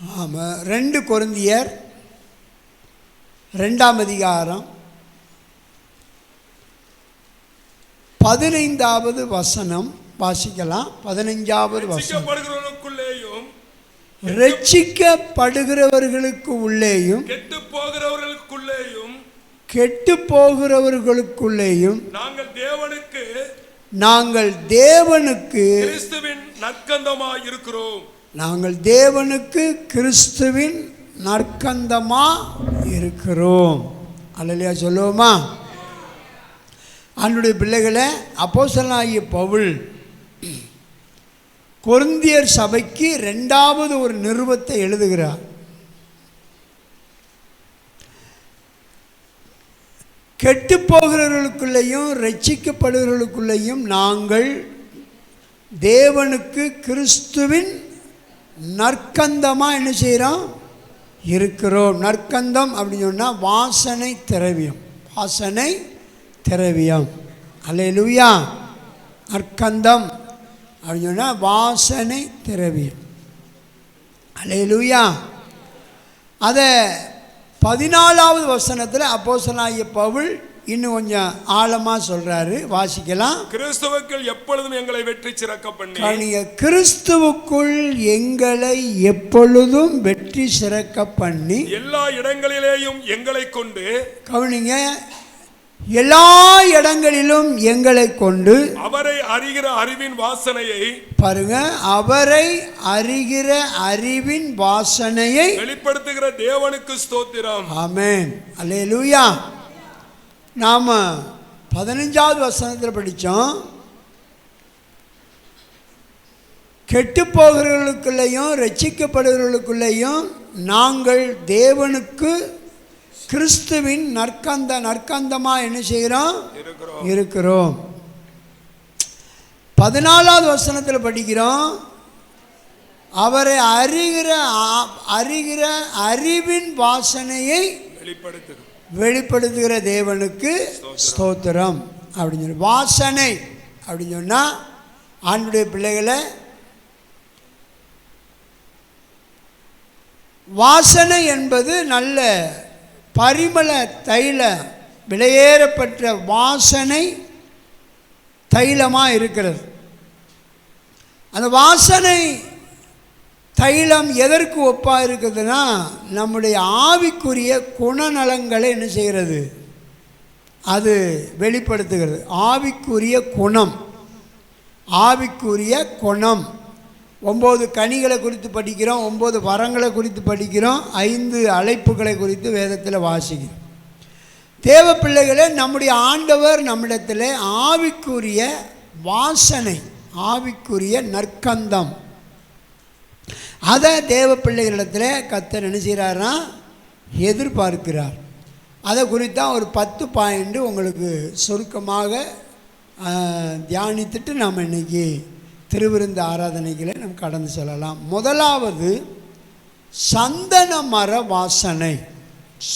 ஆமாம். 2 கொரிந்தியர் 2ஆம் அதிகாரம் 15வது வசனம் வாசிக்கலாம். 15வது வசனம். ரட்சிக்கப்படுகிறவர்களுக்கு உள்ளேயும் கெட்டு போகிறவர்களுக்குள்ளேயும் நாங்கள் தேவனுக்கு கிறிஸ்துவின் நற்கந்தமா இருக்கிறோம். அல்லேலூயா சொல்லுவோமா? ஆண்டவருடைய பிள்ளைகளை, அப்போஸ்தலனாகிய பவுல் கொரிந்தியர் சபைக்கு 2வது ஒரு நிருபத்தை எழுதுகிறார். கெட்டு போகிறவர்களுக்குள்ளேயும் ரட்சிக்கப்படுகிறவர்களுக்குள்ளேயும் நாங்கள் தேவனுக்கு கிறிஸ்துவின் நற்கந்தமாக என்ன செய்கிறோம்? இருக்கிறோம். நற்கந்தம் அப்படின்னு சொன்னால் வாசனை திரவியம். வாசனை திரவியம். அல்லேலூயா. நற்கந்தம் அப்படின்னு சொன்னால் வாசனை திரவியம். அல்லேலூயா. அதை 14வது வசனத்தில் அப்போஸ்தலனாகிய பவுல் இன்னும் கொஞ்சம் ஆழமாக சொல்கிறாரு. வாசிக்கலாம். கிறிஸ்துவுக்குள் எப்பொழுதும் எங்களை வெற்றி சிறக்க பண்ணி. கிறிஸ்துவுக்குள் எங்களை எப்பொழுதும் வெற்றி சிறக்க பண்ணி எல்லா இடங்களிலேயும் எங்களை கொண்டு, கவனிங்க, எல்லா இடங்களிலும் எங்களை கொண்டு அவரை அறிகிற அறிவின் வாசனையை, பாருங்க, அவரை அறிகிற அறிவின் வாசனையை வெளிப்படுத்துகிற தேவனுக்கு ஸ்தோத்திரம். ஆமென். அல்லேலூயா. நாம் 15வது வசனத்தில் படித்தோம். கெட்டு போகிறவர்களுக்குள்ளேயும் ரட்சிக்கப்படுகிறவர்களுக்குள்ளேயும் நாங்கள் தேவனுக்கு கிறிஸ்துவின் நற்கந்தமாக என்ன செய்கிறோம்? இருக்கிறோம். 14வது வசனத்தில் படிக்கிறோம். அவரை அறிகிற அறிவின் வாசனையை வெளிப்படுத்துகிற தேவனுக்கு ஸ்தோத்திரம் அப்படின்னு சொல்லி, வாசனை அப்படின்னு சொன்னால் ஆண்டவருடைய பிள்ளைகளை, வாசனை என்பது நல்ல பரிமள தைல, விலையேறப்பட்ட வாசனை தைலமாக இருக்கிறது. அந்த வாசனை தைலம் எதற்கு ஒப்பாக இருக்குதுன்னா, நம்முடைய ஆவிக்குரிய குணநலங்களை என்ன செய்கிறது? அது வெளிப்படுத்துகிறது. ஆவிக்குரிய குணம், ஆவிக்குரிய குணம். 9 கனிகளை குறித்து படிக்கிறோம், 9 வரங்களை குறித்து படிக்கிறோம், 5 அழைப்புகளை குறித்து வேதத்தில் வாசிக்கிறோம். தேவ பிள்ளைகளே, நம்முடைய ஆண்டவர் நம்மிடத்தில் ஆவிக்குரிய வாசனை, ஆவிக்குரிய நற்கந்தம், அதை தேவ பிள்ளைகளிடத்தில் கர்த்தர் என்ன செய்கிறார்னா எதிர்பார்க்கிறார். அதை குறித்தான் ஒரு 10 பாயிண்ட் உங்களுக்கு சுருக்கமாக தியானித்துட்டு நாம் இன்றைக்கி திருவிருந்து ஆராதனைகளை நம்ம கடந்து செல்லலாம். முதலாவது சந்தன மர வாசனை.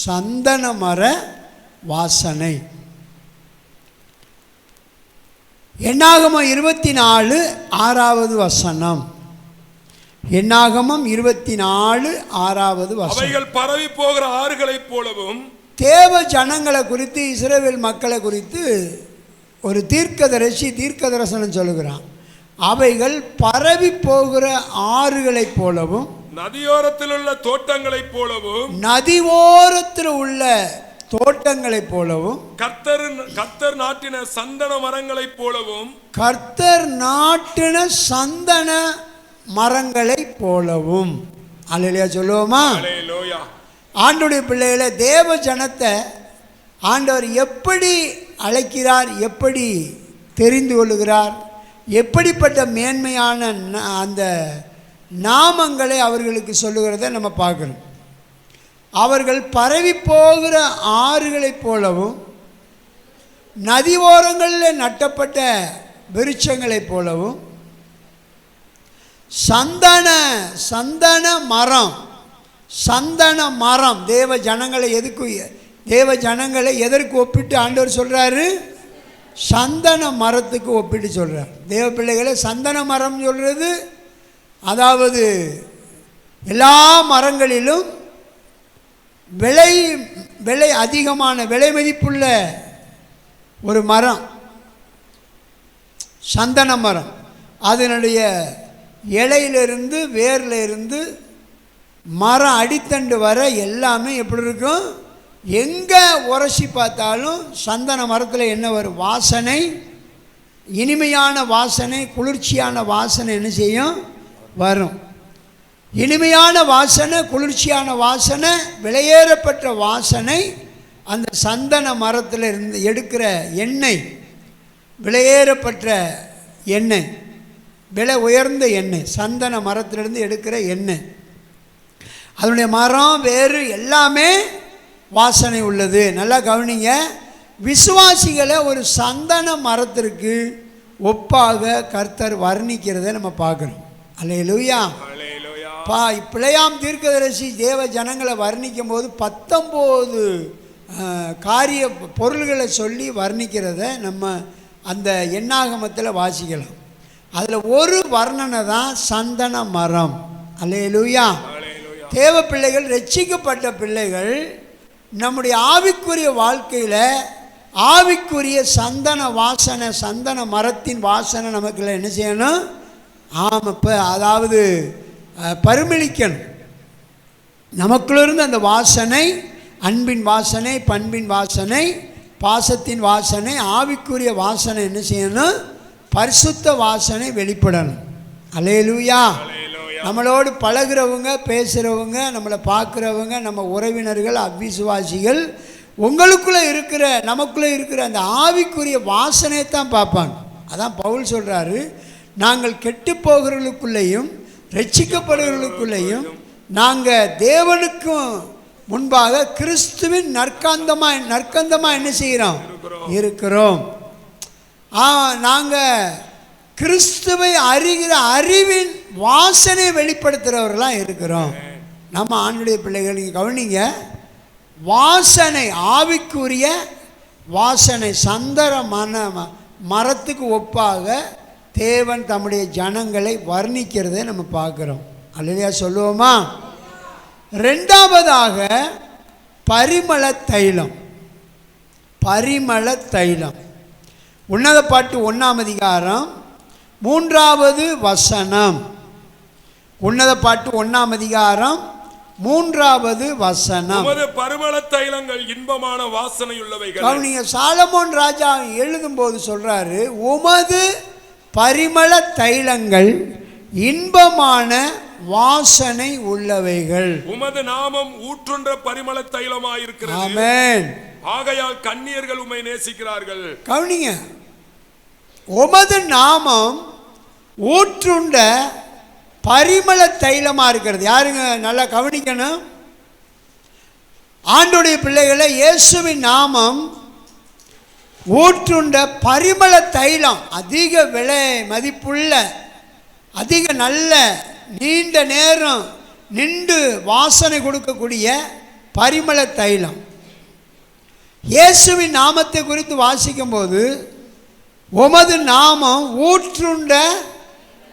சந்தன மர வாசனை. என்னாகமம் 24 6வது வசனம். என்னாகமம் 24 6வது வசனம். அவைகள் பரவி போகிற ஆறுகளைப் போலவும். தேவ ஜனங்களை குறித்து, இஸ்ரவேல் மக்களை குறித்து ஒரு தீர்க்கதரிசனம் சொல்லுகிறான். அவைகள் பரவி போகிற ஆறுகளைப் போலவும், நதியோரத்தில் உள்ள தோட்டங்களைப் போலவும், நதியோரத்தில் உள்ள தோட்டங்களைப் போலவும், கர்த்தர் நாட்டின சந்தன மரங்களைப் போலவும், கர்த்தர் நாட்டின சந்தன மரங்களைப் போலவும். அல்லேலூயா சொல்லுவோமா? அல்லேலூயா. ஆண்டவருடைய பிள்ளைகளை, தேவ ஜனத்தை ஆண்டவர் எப்படி அழைக்கிறார், எப்படி தெரிந்து கொள்ளுகிறார், எப்படிப்பட்ட மேன்மையான அந்த நாமங்களை அவர்களுக்கு சொல்லுகிறத நம்ம பார்க்குறோம். அவர்கள் பரவி போகிற ஆறுகளைப் போலவும், நதி ஓரங்களில் நட்டப்பட்ட விருட்சங்களைப் போலவும், சந்தன மரம் தேவ ஜனங்களை எதற்கு ஒப்பிட்டு ஆண்டவர் சொல்கிறாரு? சந்தன மரத்துக்கு ஒப்பிட்டு சொல்கிறார். தேவ பிள்ளைகளை, சந்தன மரம் சொல்கிறது அதாவது எல்லா மரங்களிலும் விலை அதிகமான விலை மதிப்புள்ள ஒரு மரம் சந்தன மரம். அதனுடைய இலையிலிருந்து வேரில் இருந்து மரம் அடித்தண்டு வர எல்லாமே எப்படி இருக்கும்? எங்கே உரசி பார்த்தாலும் சந்தன மரத்தில் என்ன வரும்? வாசனை, இனிமையான வாசனை, குளிர்ச்சியான வாசனை என்ன செய்யும்? வரும். இனிமையான வாசனை, குளிர்ச்சியான வாசனை, விலையேறப்பட்ட வாசனை. அந்த சந்தன மரத்தில் இருந்து எடுக்கிற எண்ணெய், விலையேறப்பட்ட எண்ணெய், விலை உயர்ந்த எண்ணெய், சந்தன மரத்திலிருந்து எடுக்கிற எண்ணெய். அதனுடைய மரம் வேறு எல்லாமே வாசனை உள்ளது. நல்லா கவனிங்க. விசுவாசிகளை ஒரு சந்தன மரத்திற்கு ஒப்பாக கர்த்தர் வர்ணிக்கிறதை நம்ம பார்க்குறோம். அல்லேலூயா. பிழையாம் தீர்க்கதரிசி தேவ ஜனங்களை வர்ணிக்கும் போது 19 காரிய பொருள்களை சொல்லி வர்ணிக்கிறத நம்ம அந்த எண்ணாகமத்தில் வாசிக்கலாம். அதில் ஒரு வர்ணனை தான் சந்தன மரம். அல்லேலூயா. தேவ பிள்ளைகள், ரட்சிக்கப்பட்ட பிள்ளைகள் நம்முடைய ஆவிக்குரிய வாழ்க்கையில் ஆவிக்குரிய சந்தன வாசனை, சந்தன மரத்தின் வாசனை நமக்குள்ள என்ன செய்யணும்? அதாவது பரிமளிக்கணும். நமக்குள்ளிருந்து அந்த வாசனை, அன்பின் வாசனை, பண்பின் வாசனை, பாசத்தின் வாசனை, ஆவிக்குரிய வாசனை என்ன செய்யணும்? பரிசுத்த வாசனை வெளிப்படணும். அல்லேலூயா. நம்மளோடு பழகிறவங்க, பேசுகிறவங்க, நம்மளை பார்க்குறவங்க, நம்ம உறவினர்கள், அவ்விசுவாசிகள் உங்களுக்குள்ளே இருக்கிற, நமக்குள்ளே இருக்கிற அந்த ஆவிக்குரிய வாசனையை தான் பார்ப்பாங்க. அதான் பவுல் சொல்கிறாரு, நாங்கள் கெட்டு போகிறவர்களுக்குள்ளேயும் ரட்சிக்கப்படுகிறவர்களுக்குள்ளேயும் நாங்கள் தேவனுக்கும் முன்பாக கிறிஸ்துவின் நற்கந்தமாக என்ன செய்கிறோம்? இருக்கிறோம். நாங்கள் கிறிஸ்துவை அறிகிற அறிவின் வாசனை வெளிப்படுத்துகிறவர்களாக இருக்கிறோம். நம்ம ஆண்டுடைய பிள்ளைகள், நீங்கள் கவனிங்க. வாசனை, ஆவிக்குரிய வாசனை சந்தன மரத்துக்கு ஒப்பாக தேவன் தம்முடைய ஜனங்களை வர்ணிக்கிறதை நம்ம பார்க்குறோம். அல்லேலூயா சொல்லுவோமா? ரெண்டாவதாக பரிமள தைலம். பரிமள தைலம். உன்னத பாட்டு 1ஆம் அதிகாரம் 3வது வசனம். உன்னத பாட்டு 1ஆம் அதிகாரம் 3வது வசனம். உமது பரிமள தைலங்கள் இன்பமான வாசனை உள்ளவைகள். நீங்க சாலமோன் ராஜா எழுதும் போது சொல்றாரு, உமது பரிமள தைலங்கள் இன்பமான வாசனை உள்ளவைகள். உமது நாமம் ஊற்றுன்ற பரிமள தைலமாயிருக்கிறது. ஆமென். ஆகையால் கன்னியர்கள் உம்மை நேசிக்கிறார்கள். கவனிங்க. உமது நாமம் ஊற்றுண்ட பரிமள தைலமா இருக்கிறது. யாருங்க? நல்லா கவனிக்கணும். ஆண்டுடைய பிள்ளைகளை, இயேசுவின் நாமம் ஊற்றுண்ட பரிமள தைலம், அதிக விலை மதிப்புள்ள, அதிக நல்ல நீண்ட நேரம் நின்று வாசனை கொடுக்கக்கூடிய பரிமள தைலம். இயேசுவின் நாமத்தை குறித்து வாசிக்கும் போது, உமது நாமம் ஊற்றுண்ட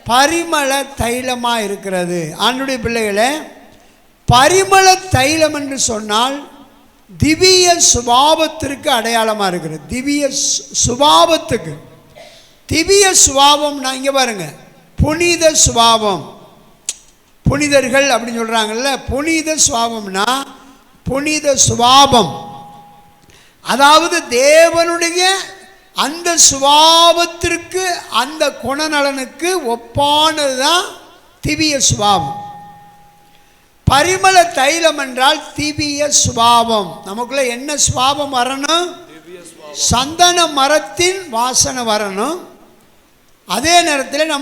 பரிமள தைலமாக இருக்கிறது. ஆண்டுடைய பிள்ளைகளே, பரிமள தைலம் என்று சொன்னால் திவ்ய சுபாவத்திற்கு அடையாளமாக இருக்கிறது. திவ்ய சுபாவத்துக்கு. திவ்ய சுபாவம், நான் இங்கே பாருங்க, புனித சுபாவம், புனிதர்கள் அப்படின்னு சொல்கிறாங்கல்ல, புனித சுபாவம்னா புனித சுபாவம், அதாவது தேவனுடைய அந்த சுபாவத்திற்கு, அந்த குணநலனுக்கு ஒப்பானது தான் திவ்ய சுபாவம். பரிமள தைலம் என்றால் திவ்ய சுபாவம். நமக்குள்ள என்ன சுபாவம் வரணும்? சந்தன மரத்தின் வாசனை வரணும். அதே நேரத்தில்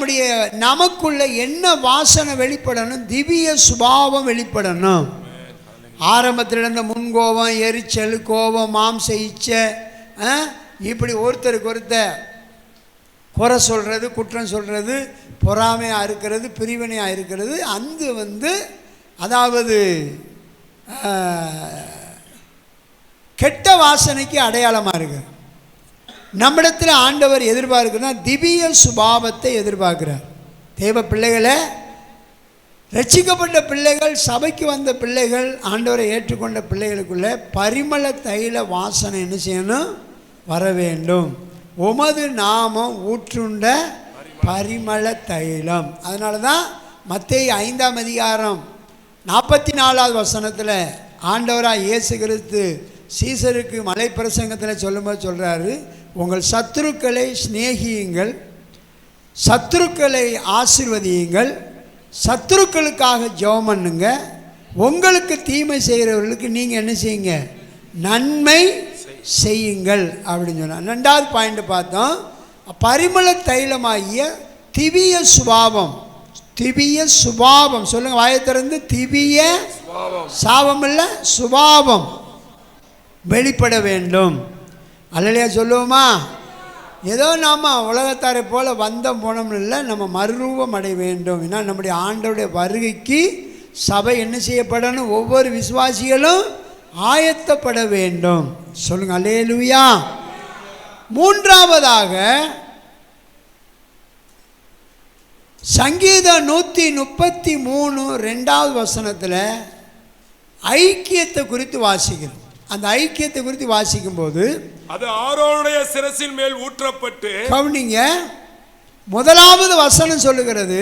நமக்குள்ள என்ன வாசனை வெளிப்படணும்? திவ்ய சுபாவம் வெளிப்படணும். ஆரம்பத்தில் இருந்த முன்கோபம், எரிச்சல், கோபம், மாம்ச இச்சை, இப்படி ஒருத்தருக்கு ஒருத்தர் குறை சொல்கிறது, குற்றம் சொல்கிறது, பொறாமையாக இருக்கிறது, பிரிவினையாக இருக்கிறது, அந்த அதாவது கெட்ட வாசனைக்கு அடையாளமாக இருக்கு. நம்மிடத்தில் ஆண்டவர் எதிர்பார்க்குன்னா திவ்ய சுபாவத்தை எதிர்பார்க்கிறார். தேவ பிள்ளைகளை, ரட்சிக்கப்பட்ட பிள்ளைகள், சபைக்கு வந்த பிள்ளைகள், ஆண்டவரை ஏற்றுக்கொண்ட பிள்ளைகளுக்குள்ள பரிமள தைல வாசனை என்ன செய்யணும்? வர வேண்டும். உமது நாமம் ஊற்றுண்ட பரிமள தைலம். அதனால தான் மத்தேயு 5ஆம் அதிகாரம் 44வது வசனத்தில் ஆண்டவராக இயேசு கிறிஸ்து சீசருக்கு மலை பிரசங்கத்தில் சொல்லும்போது சொல்கிறாரு, உங்கள் சத்துருக்களை சிநேகியுங்கள், சத்துருக்களை ஆசீர்வதியுங்கள், சத்துருக்களுக்காக ஜெபம் பண்ணுங்க, உங்களுக்கு தீமை செய்கிறவர்களுக்கு நீங்கள் என்ன செய்யுங்க? நன்மை செய்யுங்கள் அப்படின்னு சொன்னார். 2வது பாயிண்ட் பார்த்தோம், பரிமள தைலமாகிய திவ்ய சுபாவம். திவ்ய சுபாவம் சொல்லுங்க, வாயத்திறந்து. திவ்ய சாபம் இல்லை, சுபாவம் வெளிப்பட வேண்டும். அல்லையா சொல்லுவோமா? ஏதோ நாம் உலகத்தாரை போல் வந்தம் போனோம் இல்லை, நம்ம மறுரூபம் அடைய வேண்டும். ஏன்னா நம்முடைய ஆண்டவருடைய வருகைக்கு சபை என்ன செய்யப்படணும்? ஒவ்வொரு விசுவாசிகளும் ஆயத்தப்பட வேண்டும். சொல்லுங்க அல்லேலூயா. 3வதாக சங்கீதம் 133 2வது வசனத்தில் ஐக்கியத்தை குறித்து வாசிக்கிறோம். அந்த ஐக்கியத்தை குறித்து வாசிக்கும் போது அது ஆரோனுடைய சிரசின் மேல் ஊற்றப்பட்டு, கவனிங்க, 1வது வசனம் சொல்லுகிறது,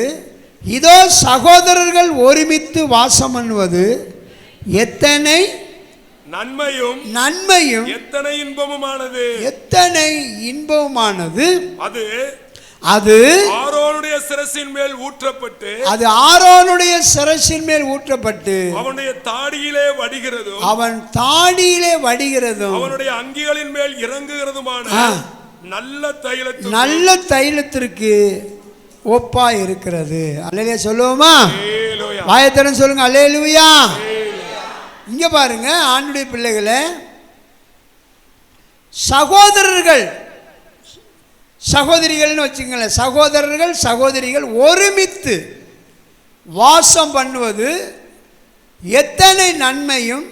இதோ சகோதரர்கள் ஒருமித்து வாசம் பண்ணுவது எத்தனை நன்மையும் எத்தனை இன்பமுமானது. எத்தனை இன்பமுமானது. அது ஆரோனுடைய சிரசின் மேல் ஊற்றப்பட்டு, அது ஆரோனுடைய சிரசின் மேல் ஊற்றப்பட்டு அவனுடைய தாடியிலே வடிகிறதும், அவன் தாடியிலே வடிகிறதும், அவனுடைய அங்கிகளின் மேல் இறங்குகிறதுமான நல்ல தைலத்திற்கு ஒப்பா இருக்கிறது. அல்லேலூயா சொல்லுவோமா? வாயத்தரன் சொல்லுங்க அல்லேலூயா. இங்க பாருங்க, ஆண்டுடைய பிள்ளைகளே, சகோதரர்கள் சகோதரிகள்னு வச்சுங்களேன், சகோதரர்கள் சகோதரிகள் ஒருமித்து வாசம் பண்ணுவது எத்தனை நன்மையும்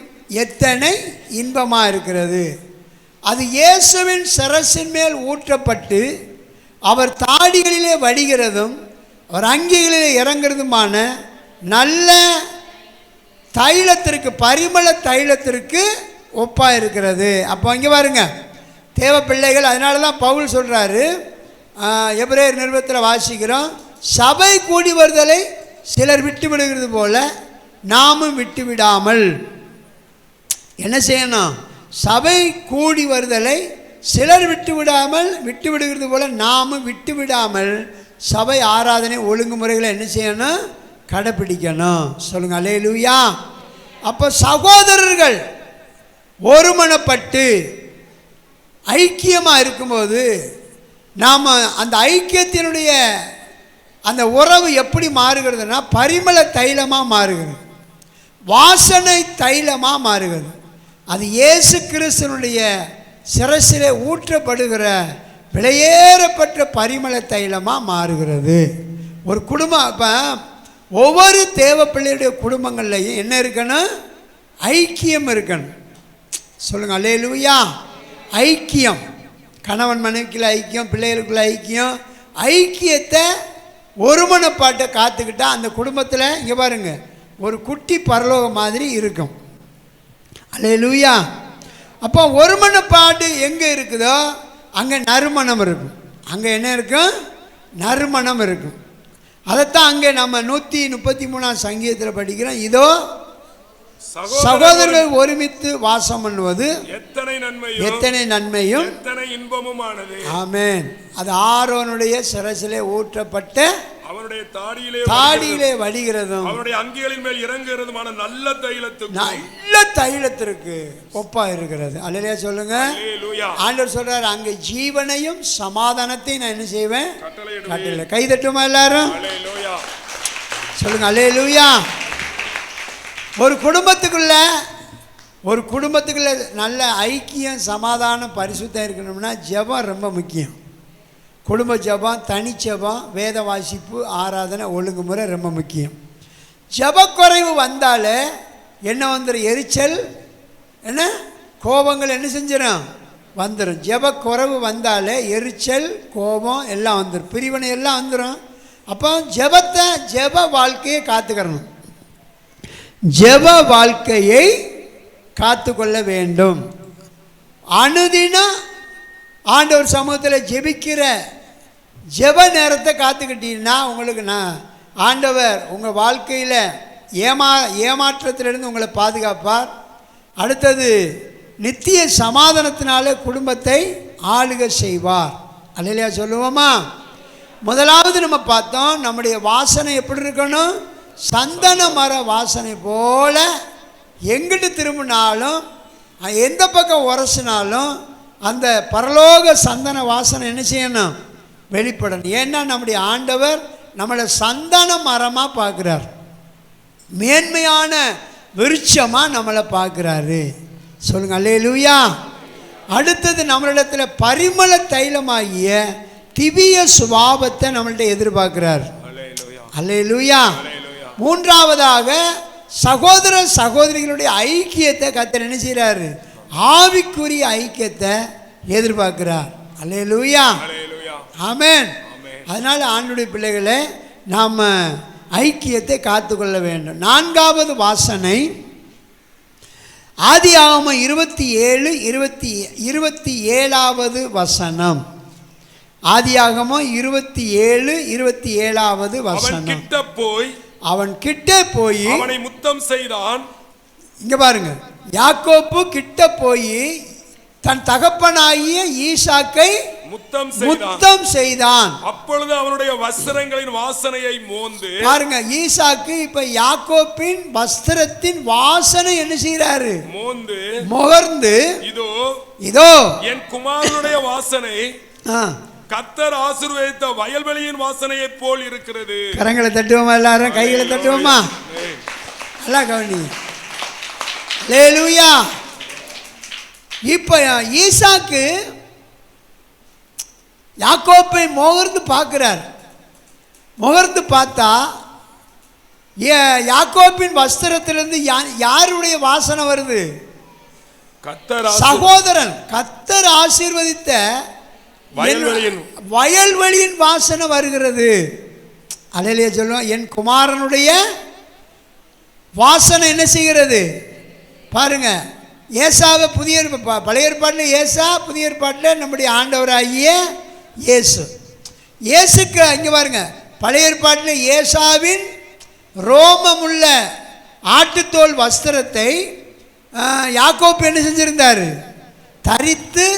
எத்தனை இன்பமாக இருக்கிறது. அது இயேசுவின் சிரசின் மேல் ஊற்றப்பட்டு அவர் தாடிகளிலே வடிகிறதும் அவர் அங்கிகளிலே இறங்குறதுமான நல்ல தைலத்திற்கு, பரிமள தைலத்திற்கு ஒப்பாக இருக்கிறது. அப்போ இங்கே பாருங்க தேவ பிள்ளைகள். அதனால தான் பவுல் சொல்கிறாரு, எபிரேயர் நிருபத்தில் வாசிக்கிறோம், சபை கூடி வருதலை சிலர் விட்டு விடுகிறது போல நாமும் விட்டு விடாமல் என்ன செய்யணும்? சபை கூடி வருதலை சிலர் விட்டு விடுகிறது போல நாமும் விட்டு விடாமல் சபை ஆராதனை ஒழுங்குமுறைகளை என்ன செய்யணும்? கடைப்பிடிக்கணும். சொல்லுங்க அல்லேலூயா. அப்போ சகோதரர்கள் ஒருமனப்பட்டு ஐக்கியமாக இருக்கும்போது நாம் அந்த ஐக்கியத்தினுடைய அந்த உறவு எப்படி மாறுகிறதுனா பரிமள தைலமாக மாறுகிறது, வாசனை தைலமாக மாறுகிறது. அது இயேசு கிறிஸ்துனுடைய சிரசிலே ஊற்றப்படுகிற விலையேறப்பட்ட பரிமள தைலமாக மாறுகிறது. ஒரு குடும்பம், இப்போ ஒவ்வொரு தேவ பிள்ளையுடைய குடும்பங்கள்லையும் என்ன இருக்கணும்? ஐக்கியம் இருக்கணும். சொல்லுங்கள் அல்லேலூயா. ஐக்கியம், கணவன் மனைவிக்குள்ள ஐக்கியம், பிள்ளைகளுக்குள்ள ஐக்கியம். ஐக்கியத்தை ஒருமனப்பாட்டை காத்துக்கிட்டா அந்த குடும்பத்தில் இங்கே பாருங்க ஒரு குட்டி பரலோகம் மாதிரி இருக்கும். அல்லேலூயா. அப்போ ஒருமனப்பாடு எங்கே இருக்குதோ அங்கே நறுமணம் இருக்கும். அங்கே என்ன இருக்கும்? நறுமணம் இருக்கும். அதைத்தான் அங்கே நம்ம 133ஆம் சங்கீதத்தில் படிக்கிறோம், இதோ சகோதரர்கள் ஒருமித்து வாசம் பண்ணுவது எத்தனை நன்மையும் எத்தனை இன்பமுமானது. ஆமென். அது ஆரோனுடைய சிரசிலே ஊற்றப்பட்ட அவனுடைய தாடியிலே வடிகிறதும் அவனுடைய அங்கிகளின் மேல் இறங்குகிறதுமான நல்ல தைலத்திற்கு ஒப்பா இருக்கிறது. அல்லேலூயா சொல்லுங்க. ஆண்டவர் சொல்றாரு, அங்கே ஜீவனையும் சமாதானத்தையும் நான் என்ன செய்வேன்? கட்டளை. கை தட்டுமா எல்லாரும்? சொல்லுங்க அல்லேலூயா. ஒரு குடும்பத்துக்குள்ள நல்ல ஐக்கியம், சமாதானம், பரிசுத்தம் இருக்கணும்னா ஜெபம் ரொம்ப முக்கியம். குடும்ப ஜெபம், தனி ஜெபம், வேத வாசிப்பு, ஆராதனை ஒழுங்குமுறை ரொம்ப முக்கியம். ஜெபக்குறைவு வந்தாலே என்ன வந்துடும்? எரிச்சல், என்ன கோபங்கள் என்ன செஞ்சிடும்? வந்துடும். ஜெபக்குறைவு வந்தாலே எரிச்சல், கோபம் எல்லாம் வந்துடும், பிரிவினை எல்லாம் வந்துடும். அப்போ ஜெப வாழ்க்கையை காத்துக்கிறணும். ஜெப வாழ்க்கையை காத்துக்கொள்ள வேண்டும். அனுதினம் ஆண்டவர் சமூகத்தில் ஜெபிக்கிற ஜெப நேரத்தை காத்துக்கிட்டீங்கன்னா உங்களுக்கு ஆண்டவர் உங்கள் வாழ்க்கையில் ஏமாற்றத்திலிருந்து உங்களை பாதுகாப்பார். அடுத்தது நித்திய சமாதானத்தினால குடும்பத்தை ஆளுகை செய்வார். அல்லேலூயா சொல்லுவோமா? முதலாவது நம்ம பார்த்தோம், நம்முடைய வாசனை எப்படி இருக்கணும்? சந்தன மர வாசனை போல எங்கிட்டு திரும்பினாலும் எந்த பக்கம் உரசினாலும் அந்த பரலோக சந்தன வாசனை என்ன செய்யணும்? வெளிப்படணும். ஏன்னா நம்முடைய ஆண்டவர் நம்மளை சந்தன மரமாக பார்க்குறார், மேன்மையான விருட்சமாக நம்மளை பார்க்குறாரு. சொல்லுங்க அல்லேலூயா. அடுத்தது நம்மளிடத்தில் பரிமள தைலமாகிய திவ்ய சுபாவத்தை நம்மள்ட்ட எதிர்பார்க்கிறார். அல்லேலூயா. மூன்றாவதாக சகோதர சகோதரிகளுடைய ஐக்கியத்தை கர்த்தர் என்ன செய்கிறாரு? ஆவிக்குரிய ஐக்கியத்தை எதிர்பார்க்கிறார். அல்லேலூயா. ஆமென். அதனால் ஆண்டவருடைய பிள்ளைகளை நாம் ஐக்கியத்தை காத்துக்கொள்ள வேண்டும். நான்காவது வாசனை ஆதியாகமம் 27 வசனம். ஆதியாகமம் 27 வசனம். அவன் கிட்ட போய் அவனை முத்தம் செய்தான். இங்க பாருங்க, யாக்கோப்பு கிட்ட போய் தன் தகப்பனாகிய ஈசாக்கை முத்தம் செய்தான். அப்பொழுது அவனுடைய வஸ்திரங்களின் வாசனையை மோந்து பாருங்க, ஈசாக்கு இப்ப யாக்கோப்பின் வஸ்திரத்தின் வாசனை என்ன செய்யறாரு? முகர்ந்து இதோ என் குமாரனுடைய வாசனை கர்த்தர் ஆசீர்வதித்த வயல்வெளியின் வாசனையை போல் இருக்கிறது. கரங்களை தட்டுவோமா? எல்லாரும் கைகளை தட்டுவோமா? நல்லா கவனி. அல்லேலூயா. இப்ப ஈசாக்கு யாக்கோப்பை முகர்ந்து பார்க்கிறார். முகர்ந்து பார்த்தா யாக்கோப்பின் வஸ்திரத்திலிருந்து யாருடைய வாசனை வருது? சகோதரன் கர்த்தர் ஆசீர்வதித்த வயல்வெளியின் வாசனை வருகிறது. அல்லேலூயா சொல்லுவோம். என் குமாரனுடைய வாசனை என்ன செய்கிறது? பாருங்க, ஏசாவை பழைய ஏற்பாட்டில் ஏசா, புதிய ஏற்பாட்டில் நம்முடைய ஆண்டவராகிய இயேசு. இயேசுக்கு இங்கே பாருங்க, பழைய ஏற்பாட்டில் ஏசாவின் ரோமமுள்ள ஆட்டுத்தோல் வஸ்திரத்தை யாக்கோப்பு என்ன செஞ்சிருந்தார்? தரித்து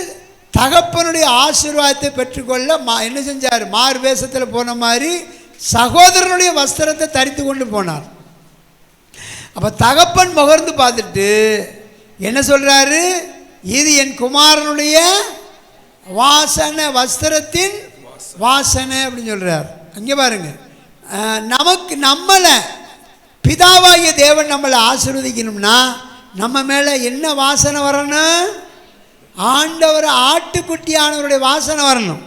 தகப்பனுடைய ஆசீர்வாதத்தை பெற்றுக்கொள்ள என்ன செஞ்சார்? மாறு வேஷத்தில் போன மாதிரி சகோதரனுடைய வஸ்திரத்தை தரித்து கொண்டு போனார். அப்போ தகப்பன் முகர்ந்து பார்த்துட்டு என்ன சொல்றாரு? இது என் குமாரனுடைய வாசனை, வஸ்திரத்தின் வாசனை அப்படின்னு சொல்றார். அங்கே பாருங்க, நம்மளை பிதாவாகிய தேவன் நம்மளை ஆசீர்வதிக்கணும்னா நம்ம மேலே என்ன வாசனை வரணும்? ஆண்டவர் ஆட்டுக்குட்டியானவருடைய வாசனை வரணும்.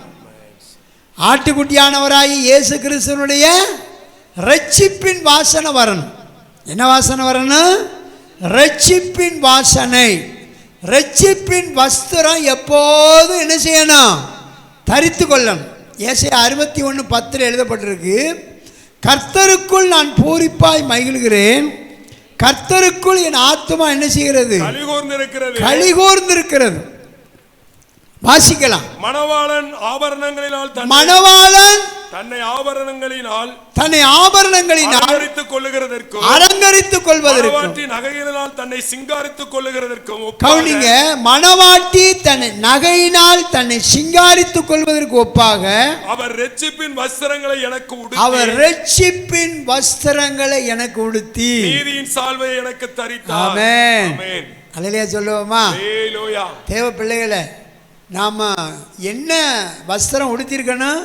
ஆட்டுக்குட்டியானவராகி இயேசு கிறிஸ்துவனுடைய ரட்சிப்பின் வாசனை வரணும். என்ன வாசனை வரணும்? ரட்சிப்பின் வாசனை. ரட்சிப்பின் வஸ்திரம் எப்போதும் என்ன செய்யணும்? தரித்து கொள்ளணும். ஏசாயா 61:10 எழுதப்பட்டிருக்கு, கர்த்தருக்குள் நான் பூரிப்பாய் மகிழ்கிறேன், கர்த்தருக்குள் என் ஆத்துமா என்ன செய்கிறது? கலிகூர்ந்திருக்கிறது. வாசிக்கலாம். மணவாளன் ஆபரணங்களினால் தன்னை ஆபரணங்களினால் அலங்கரித்துக் கொள்வதற்கும் நகையினால் தன்னை சிங்காரித்துக் கொள்ளுகிறதற்கும். கவனிங்க, மணவாட்டி தன்னை நகையினால் தன்னை சிங்காரித்துக் கொள்வதற்கு ஒப்பாக அவர் ரட்சிப்பின் வஸ்திரங்களை எனக்கு உடுத்தி நீதியின் சால்வையை எனக்கு தரித்தார். ஆமென். அல்லேலூயா சொல்லுவோமா? தேவ பிள்ளைகளே, நாம என்ன வஸ்திரம் உடுத்திருக்கணும்?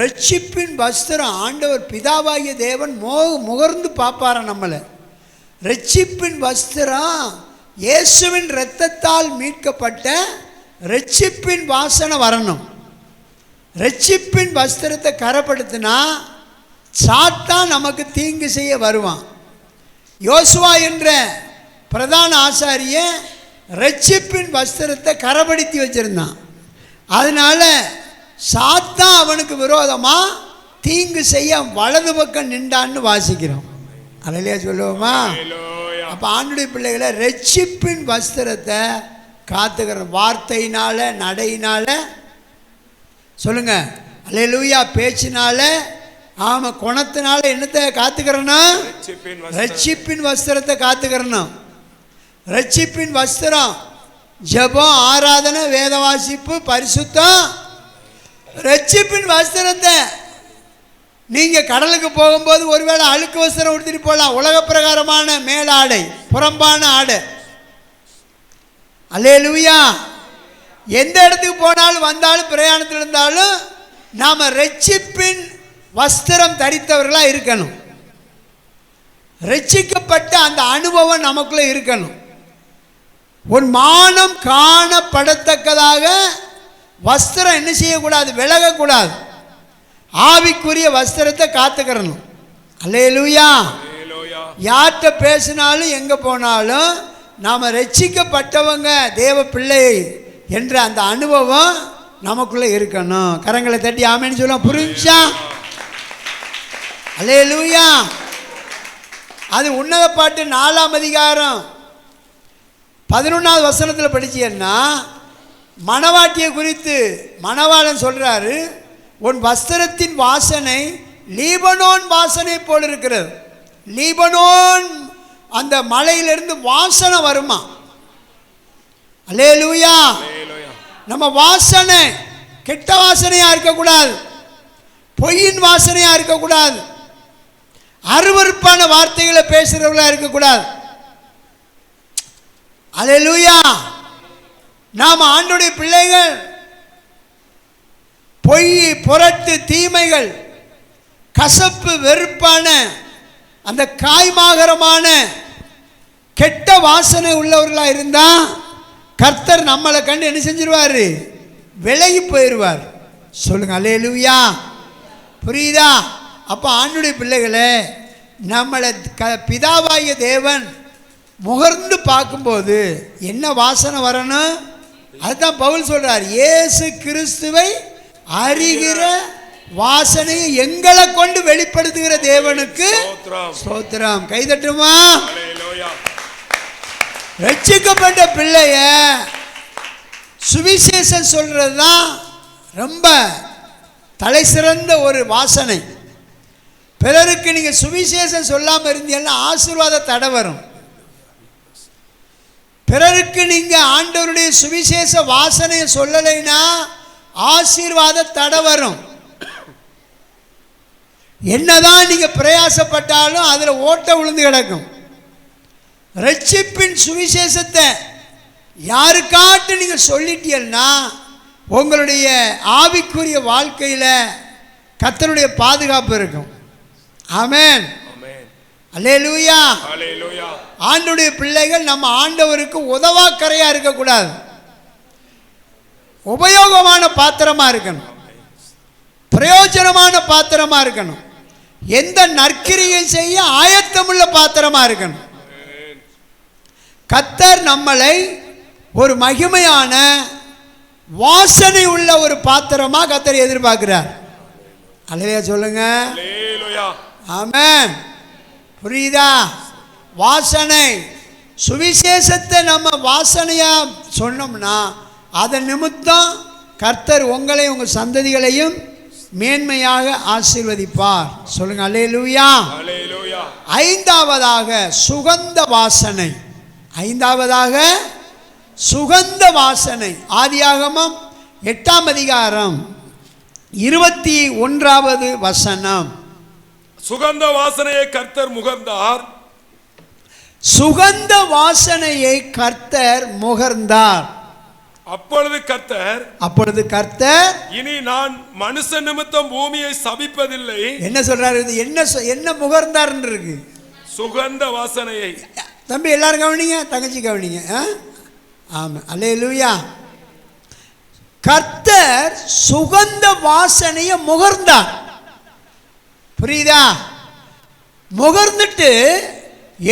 ரட்சிப்பின் வஸ்திரம். ஆண்டவர் பிதாவாகிய தேவன் முகர்ந்து பார்ப்பார நம்மளை. ரட்சிப்பின் வஸ்திரம் இயேசுவின் இரத்தத்தால் மீட்கப்பட்ட ரட்சிப்பின் வாசனை வரணும். ரட்சிப்பின் வஸ்திரத்தை கரப்படுத்தினா சாத்தான் நமக்கு தீங்கு செய்ய வருவான். யோசுவா என்ற பிரதான ஆசாரிய ரட்சிப்பின் வஸ்திரத்தை கரப்படுத்தி வச்சிருந்தான். அதனால சாத்தான் அவனுக்கு விரோதமாக தீங்கு செய்ய வலது பக்கம் நின்றான்னு வாசிக்கிறோம். அல்லேலூயா சொல்லுவோமா? ஹalleluya. அப்போ ஆண்டுடைய பிள்ளைகளை ரட்சிப்பின் வஸ்திரத்தை காத்துக்கிற வார்த்தையினால, நடையினால, சொல்லுங்க அல்லேலூயா, பேச்சினால, ஆமாம், குணத்தினால என்னத்தை காத்துக்கிறனா? ரட்சிப்பின் வஸ்திரத்தை காத்துக்கிறணும். ரட்சிப்பின் வஸ்திரம் ஜெபம், ஆராதனை, வேத வாசிப்பு, பரிசுத்தம். ரட்சிப்பின் வஸ்திரத்தை நீங்கள் கடலுக்கு போகும்போது ஒருவேளை அழுக்கு வஸ்திரம் உடுத்திட்டு போகலாம், உலக பிரகாரமான மேலாடை, புறம்பான ஆடை. அல்லேலூயா. எந்த இடத்துக்கு போனாலும் வந்தாலும் பிரயாணத்தில் இருந்தாலும் நாம் ரட்சிப்பின் வஸ்திரம் தரித்தவர்களாக இருக்கணும். ரட்சிக்கப்பட்ட அந்த அனுபவம் நமக்குள்ளே இருக்கணும். ஒரு மானம் காணப்படத்தக்கதாக வஸ்திரம் என்ன செய்யக்கூடாது? விலகக்கூடாது. ஆவிக்குரிய வஸ்திரத்தை காத்துக்கிறணும். அல்லேலூயா. யார்கிட்ட பேசினாலும் எங்கே போனாலும் நாம் ரட்சிக்கப்பட்டவங்க, தேவ பிள்ளை என்ற அந்த அனுபவம் நமக்குள்ளே இருக்கணும். கரங்களை தட்டி ஆமேன்னு சொல்லுவோம். புரிஞ்சா? அல்லேலூயா. அது உன்னத பாட்டு 4ஆம் அதிகாரம் 11வது வசனத்தில் படிச்சீங்கன்னா மணவாட்டியை குறித்து மணவாளன் சொல்கிறாரு, உன் வஸ்திரத்தின் வாசனை லீபனோன் வாசனை போல் இருக்கிறது. லீபனோன் அந்த மலையிலிருந்து வாசனை வருமா? அல்லேலூயா. நம்ம வாசனை கெட்ட வாசனையாக இருக்கக்கூடாது, பொய்யின் வாசனையாக இருக்கக்கூடாது, அருவருப்பான வார்த்தைகளை பேசுகிறவர்களாக இருக்கக்கூடாது. அல்லேலூயா. நாம் ஆண்டவருடைய பிள்ளைகள். பொய், புரட்டு, தீமைகள், கசப்பு, வெறுப்பான அந்த காய்மாகரமான கெட்ட வாசனை உள்ளவர்களாக இருந்தால் கர்த்தர் நம்மளை கண்டு என்ன செஞ்சிருவார்? விலகி போயிடுவார். சொல்லுங்க அல்லேலூயா. புரியுதா? அப்போ ஆண்டுடைய பிள்ளைகளை நம்மளை பிதாவாகிய தேவன் முகர்ந்து பார்க்கும்போது என்ன வாசனை வரணும்? அதுதான் பவுல் சொல்றார், இயேசு கிறிஸ்துவை அறிகிற வாசனையை எங்களை கொண்டு வெளிப்படுத்துகிற தேவனுக்கு ஸ்தோத்திரம். கைதட்டுமா? ரட்சிக்கப்பட்ட பிள்ளைய சுவிசேஷம் சொல்றது தான் ரொம்ப தலை சிறந்த ஒரு வாசனை. பிறருக்கு நீங்கள் சுவிசேஷம் சொல்லாமல் இருந்தீங்கன்னா ஆசீர்வாத தடை வரும். பிறருக்கு நீங்கள் ஆண்டவருடைய சுவிசேஷ வாசனையை சொல்லலைன்னா ஆசீர்வாத தடை வரும். என்னதான் நீங்கள் பிரயாசப்பட்டாலும் அதில் ஓட்ட விழுந்து கிடக்கும். ரட்சிப்பின் சுவிசேஷத்தை யாருக்காட்டு நீங்கள் சொல்லிட்டீங்கன்னா உங்களுடைய ஆவிக்குரிய வாழ்க்கையில் கர்த்தருடைய பாதுகாப்பு இருக்கும். ஆமென். அல்லேலூயா. ஆண்டவருடைய பிள்ளைகள் நம்ம ஆண்டவருக்கு உதவாக்கரையா இருக்கக்கூடாது, உபயோகமான பாத்திரமா இருக்கணும், பிரயோஜனமான பாத்திரமா இருக்கணும், எந்த நற்கிரியை செய்ய ஆயத்தமுள்ள பாத்திரமா இருக்கணும். கர்த்தர் நம்மளை ஒரு மகிமையான வாசனை உள்ள ஒரு பாத்திரமா கர்த்தர் எதிர்பார்க்கிறார். அல்லேலூயா சொல்லுங்க. ஆமென். புரியுதா? வாசனை சுவிசேஷத்தை நம்ம வாசனையா சொன்னோம்னா அதன் நிமித்தம் கர்த்தர் உங்களை உங்கள் சந்ததிகளையும் மேன்மையாக ஆசீர்வதிப்பார். சொல்லுங்க அல்லேலூயா. ஐந்தாவதாக சுகந்த வாசனை. ஐந்தாவதாக சுகந்த வாசனை. ஆதியாகமம் 8ஆம் அதிகாரம் 21வது வசனம். சுகந்த வாசனையை கர்த்தர் முகர்ந்தார். சுகந்த வாசனையை கர்த்தர் முகர்ந்தார். அப்பொழுது கர்த்தர் இனி நான் மனுஷ நிமித்தம் பூமியை சபிப்பதில்லை. என்ன சொல்றாரு? என்ன முகர்ந்தார் இருக்கு? சுகந்த வாசனையை. தம்பி எல்லாரும் கவனிங்க, தங்கச்சி கவனிங்க. ஆமா, அல்லேலூயா. கர்த்தர் சுகந்த வாசனையை முகர்ந்தார். புரியுதா? முகர்ந்துட்டு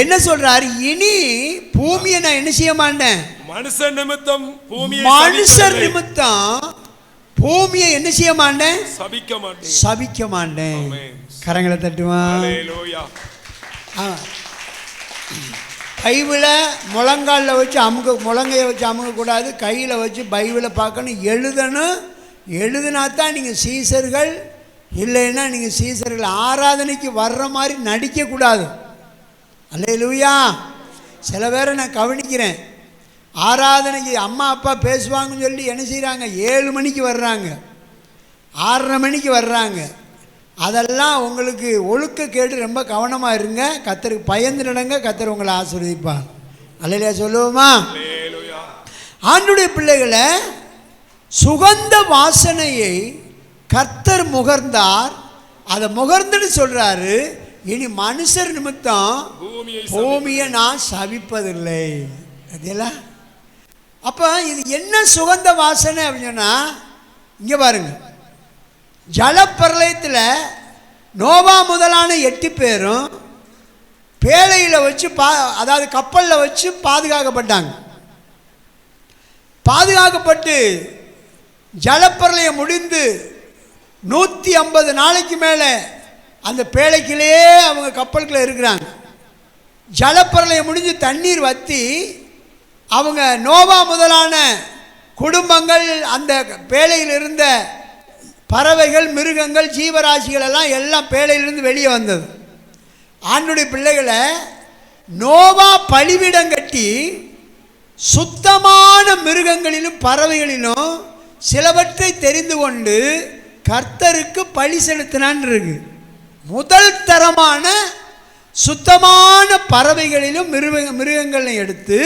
என்ன சொல்றாரு? இனி பூமியை நான் என்ன செய்ய மாட்டேன், மனுஷ நிமித்தம் பூமியை, மனுஷர் நிமித்தம் பூமியை என்ன செய்ய மாட்டேன், சபிக்க மாட்டேன், சபிக்க மாட்டேன். ஆமென். கரங்களை தட்டுவான். ஹல்லேலூயா. பைபிளை முழங்காலில் வச்சு முழங்கையை வச்சு அமுக்கக்கூடாது, கையில் வச்சு பைபிளை பார்க்கணும், எழுதணும். எழுதுனா தான் நீங்கள் சீசர்கள், இல்லைன்னா நீங்கள் சீசர்கள் ஆராதனைக்கு வர்ற மாதிரி நடிக்கக்கூடாது. அல்லேலூயா. சில பேரை நான் கவனிக்கிறேன், ஆராதனைக்கு அம்மா அப்பா பேசுவாங்கன்னு சொல்லி என்ன செய்கிறாங்க, 7 மணிக்கு வர்றாங்க, 6:30 மணிக்கு வர்றாங்க. அதெல்லாம் உங்களுக்கு ஒழுக்க கேடு. ரொம்ப கவனமாக இருங்க, கர்த்தருக்கு பயந்து நடங்க, கர்த்தர் உங்களை ஆசீர்வதிப்பார். அல்லேலூயா சொல்லுவோமா? ஆண்டுடைய பிள்ளைகளை, சுகந்த வாசனையை கர்த்தர் முகர்ந்தார். அதை முகர்ந்துட்டு சொல்றாரு, இனி மனுஷர் நிமித்தம் பூமியை நான் சபிப்பதில்லை. அதெல்லாம் அப்போ இது என்ன சுகந்த வாசனை அப்படின்னு சொன்னால், இங்கே பாருங்க, ஜலப்பிரளயத்தில் நோவா முதலான 8 பேரும் பேழையில் வச்சு அதாவது கப்பலில் வச்சு பாதுகாக்கப்பட்டாங்க. பாதுகாக்கப்பட்டு ஜலப்பிரளயம் முடிந்து 150 நாளைக்கு மேலே அந்த பேழைக்கிலே அவங்க கப்பலுக்குள்ளே இருக்கிறாங்க. ஜலப்பிரளயம் முடிஞ்சு தண்ணீர் வற்றி அவங்க நோவா முதலான குடும்பங்கள், அந்த பேழையில் இருந்த பறவைகள், மிருகங்கள், ஜீவராசிகள் எல்லாம் பேழையிலிருந்து வெளியே வந்தது. ஆண்டுடைய பிள்ளைகளை, நோவா பலிபீடம் கட்டி சுத்தமான மிருகங்களிலும் பறவைகளிலும் சிலவற்றை தெரிந்து கொண்டு கர்த்தருக்கு பலி செலுத்தினான் இருக்கு. முதல் தரமான சுத்தமான பறவைகளிலும் மிருகங்களையும் எடுத்து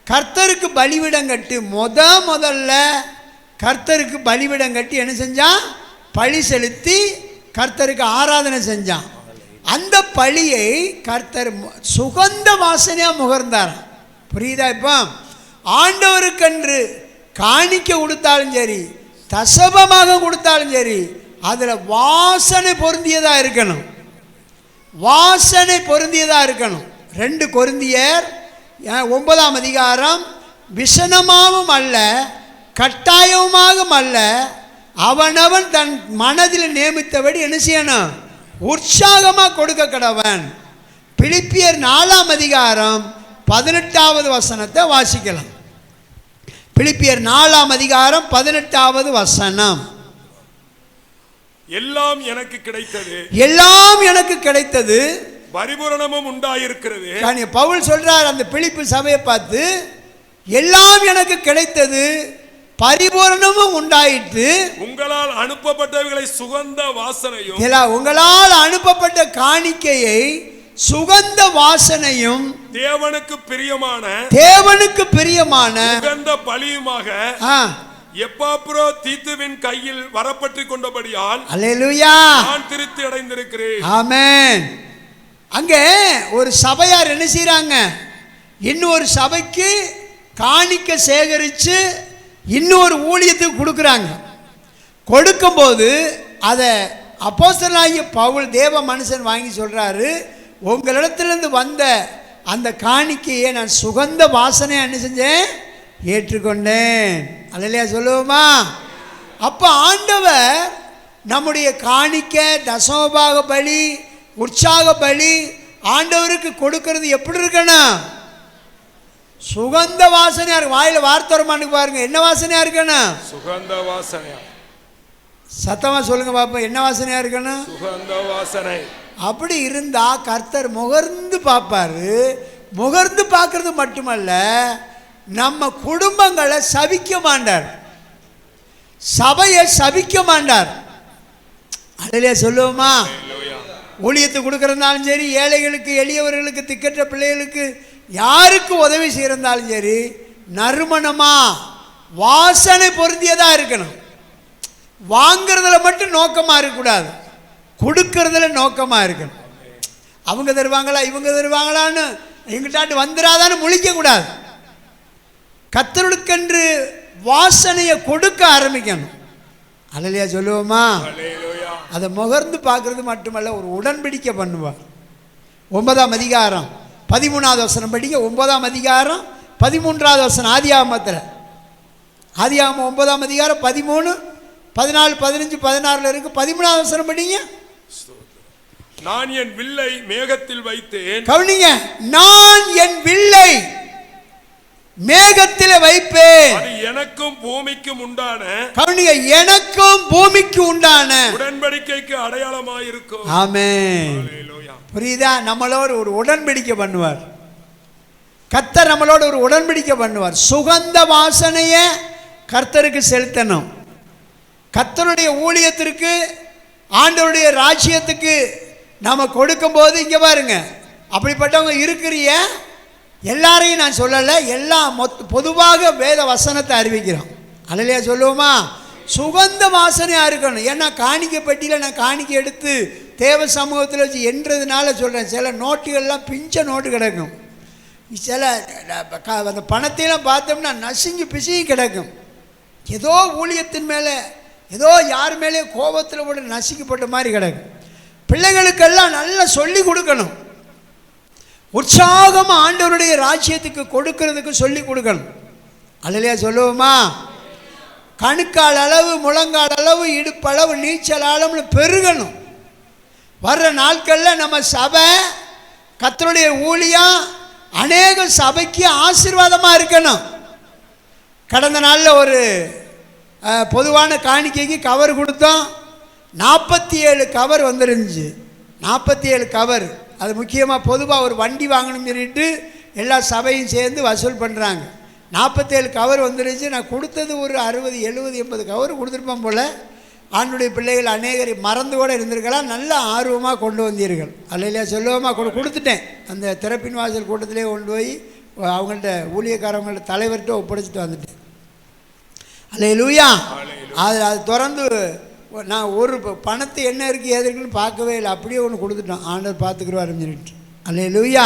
கர்த்தருக்கு பலிபீடம் கட்டி முதல்ல கர்த்தருக்கு பலிபீடம் கட்டி என்ன செஞ்சான், பலி செலுத்தி கர்த்தருக்கு ஆராதனை செஞ்சான். அந்த பலியை கர்த்தர் சுகந்த வாசனையாக முகர்ந்தார். புரியுதா? இப்போ ஆண்டவருக்கென்று காணிக்க கொடுத்தாலும் சரி, தசபமாக கொடுத்தாலும் சரி, அதில் வாசனை பொருந்தியதாக இருக்கணும். வாசனை பொருந்தியதாக இருக்கணும். 2 கொரிந்தியர் 9ஆம் அதிகாரம், விசனமாகவும் அல்ல கட்டாயமாகவும் அல்ல, அவனவன் தன் மனதில் நியமித்தபடி என்ன செய்யணும், உற்சாகமாக கொடுக்க கடவன். பிலிப்பியர் 4ஆம் அதிகாரம் 18வது வசனத்தை வாசிக்கலாம். பிலிப்பியர் 4ஆம் அதிகாரம் 18வது வசனம். எல்லாம் எனக்கு கிடைத்தது, எல்லாம் எனக்கு கிடைத்தது, பரிபூரணமும் உண்டாயிருக்கிறது. பவுல் சொல்றார் அந்த பிலிப்பி சபையை பார்த்து, எல்லாம் எனக்கு கிடைத்தது, பரிபூரணமும் உண்டாயிற்று. உங்களால் அனுப்பப்பட்டவைகளை சுகந்த வாசனையும், உங்களால் அனுப்பப்பட்ட காணிக்கையை சுகந்த வாசனையும் தேவனுக்கு பிரியமான சுகந்த பலியுமாக எப்பாப்ரோ தீத்துவின் கையில் வரப்பட்டு கொண்டபடியால் அல்லேலூயா நான் திருப்தி அடைந்திருக்கிறேன். ஆமென். அங்கே ஒரு சபையார் என்ன செய்றாங்க, இன்னொரு சபைக்கு காணிக்க சேகரித்து இன்னொரு ஊழியத்துக்கு கொடுக்குறாங்க. கொடுக்கும்போது அதை அப்போஸ்தலனாகிய பவுல் தேவ மனுஷன் வாங்கி சொல்கிறாரு, உங்களிடத்திலிருந்து வந்த அந்த காணிக்கையை நான் சுகந்த வாசனையை என்ன செஞ்சேன், ஏற்றுக்கொண்டேன். அல்லேலூயா சொல்லுவோமா? அப்போ ஆண்டவர் நம்முடைய காணிக்க, தசமபாக பலி, உற்சாக பலி ஆண்டவருக்கு கொடுக்கறது எப்படி இருக்கணும், சுகந்த வாசனையா இருக்கு. வாயில வார்த்தை வரமாட்டுக்கு பாருங்க, என்ன வாசனையா இருக்கணும், சுகந்த வாசனையா. சத்தமா சொல்லுங்க பாப்போம், என்ன வாசனையா இருக்கணும், சுகந்த வாசனை. அப்படி இருந்தா கர்த்தர் முகர்ந்து பார்ப்பாரு. முகர்ந்து பார்க்கறது மட்டுமல்ல, நம்ம குடும்பங்களை சபிக்க மாட்டார், சபையை சபிக்க மாட்டார். அல்லேலூயா சொல்லுவோமா? ஊழியத்தை கொடுக்கறதாலும் சரி, ஏழைகளுக்கு, எளியவர்களுக்கு, திக்கற்ற பிள்ளைகளுக்கு, யாருக்கு உதவி செய்யறதாலும் சரி, நறுமணமா வாசனை பொருந்தியதாக இருக்கணும். வாங்கிறதுல மட்டும் நோக்கமாக இருக்கக்கூடாது, கொடுக்கறதுல நோக்கமாக இருக்கணும். அவங்க தருவாங்களா இவங்க தருவாங்களான்னு எங்கிட்டாட்டு வந்துடாதான்னு முழிக்கக்கூடாது. கர்த்தருக்கென்று வாசனையை கொடுக்க ஆரம்பிக்கணும். அல்லேலூயா சொல்லுவோமா? அதை முகர்ந்து பார்க்கறது மட்டுமல்ல, ஒரு உடன்படிக்கை பண்ணுவார். 9ஆம் அதிகாரம் 13வது வசனம் படிக்க. 9ஆம் அதிகாரம் 13வது வசனம் ஆதியாகமத்தில். ஆதியாகமம் 9ஆம் அதிகாரம் 13 14, 15, 16 இருக்கு. 13வது வசனம் படிங்க. நான் என் வில்லை மேகத்தில் வைத்தேன். கவனிங்க, நான் என் வில்லை மேகத்தில் வைப்பேன். அது எனக்கும் பூமிக்கும் உண்டான, கவனிங்க, எனக்கும் பூமிக்கு உண்டான உடன்படிக்கைக்கு அடையாளமாயிருக்கும். ஆமென். ஹல்லேலூயா. புரியுதா? நம்மளோடு ஒரு உடன்படிக்கை பண்ணுவார் கர்த்தர். நம்மளோட ஒரு உடன்படிக்கை பண்ணுவார். சுகந்த வாசனையை கர்த்தருக்கு செலுத்தணும். கர்த்தருடைய ஊழியத்திற்கு, ஆண்டவருடைய ராஜ்யத்துக்கு நம்ம கொடுக்கும்போது, இங்கே பாருங்க, அப்படிப்பட்டவங்க இருக்கிறிய எல்லாரையும் நான் சொல்லலை, பொதுவாக வேத வசனத்தை அறிவிக்கிறோம். அல்லையா சொல்லுவோமா? சுகந்த வாசனையாக இருக்கணும். ஏன்னா காணிக்கை பெட்டியில் நான் காணிக்கை எடுத்து தேவ சமூகத்தில் வச்சு என்றதுனால சொல்கிறேன். சில நோட்டுகள்லாம் பிஞ்ச நோட்டு கிடக்கும். சில அந்த பணத்தையெல்லாம் பார்த்தோம்னா நசுங்கி பிசுங்கி கிடக்கும். ஏதோ ஊழியத்தின் மேலே, ஏதோ யார் மேலே கோபத்தில் கூட நசுக்கப்பட்ட மாதிரி கிடக்கும். பிள்ளைகளுக்கெல்லாம் நல்லா சொல்லி கொடுக்கணும். உற்சாகமாக ஆண்டவருடைய ராஜ்யத்துக்கு கொடுக்கறதுக்கு சொல்லி கொடுக்கணும். அல்லையா சொல்லுவோமா? கணுக்கால் அளவு, முழங்கால் அளவு, இடுப்பளவு, நீச்சல் அளவுன்னு பெருகணும். வர்ற நாட்களில் நம்ம சபை, கர்த்தருடைய ஊழியம் அநேக சபைக்கு ஆசீர்வாதமாக இருக்கணும். கடந்த நாளில் ஒரு பொதுவான காணிக்கைக்கு கவர் கொடுத்தோம். 47 கவர் வந்துருந்துச்சு. 47 கவர். அது முக்கியமாக பொதுவாக ஒரு வண்டி வாங்கணும்னு சொல்லிட்டு எல்லா சபையும் சேர்ந்து வசூல் பண்ணுறாங்க. 47 கவர் வந்துருந்துச்சு. நான் கொடுத்தது ஒரு 60, 70, 80 கவர் கொடுத்துருப்பேன் போல். ஆண்டுடைய பிள்ளைகள் அநேகரை மறந்து கூட இருந்திருக்கலாம். நல்ல ஆர்வமாக கொண்டு வந்தீர்கள். அல்லையா சொல்லுவோமா? கொடுத்துட்டேன். அந்த திறப்பின் வாசல் கூட்டத்திலே கொண்டு போய் அவங்கள்ட்ட, ஊழியக்காரவங்கள்ட்ட, தலைவர்கிட்ட ஒப்படைச்சிட்டு வந்துட்டேன். அல்லேலூயா. அது திறந்து நான் ஒரு பணத்தை என்ன இருக்குது ஏது இருக்குன்னு பார்க்கவே இல்லை. அப்படியே ஒன்று கொடுத்துட்டோம். ஆண்டவர் பார்த்துக்குருவாருன்னு சொல்லிட்டு. அல்லேலூயா.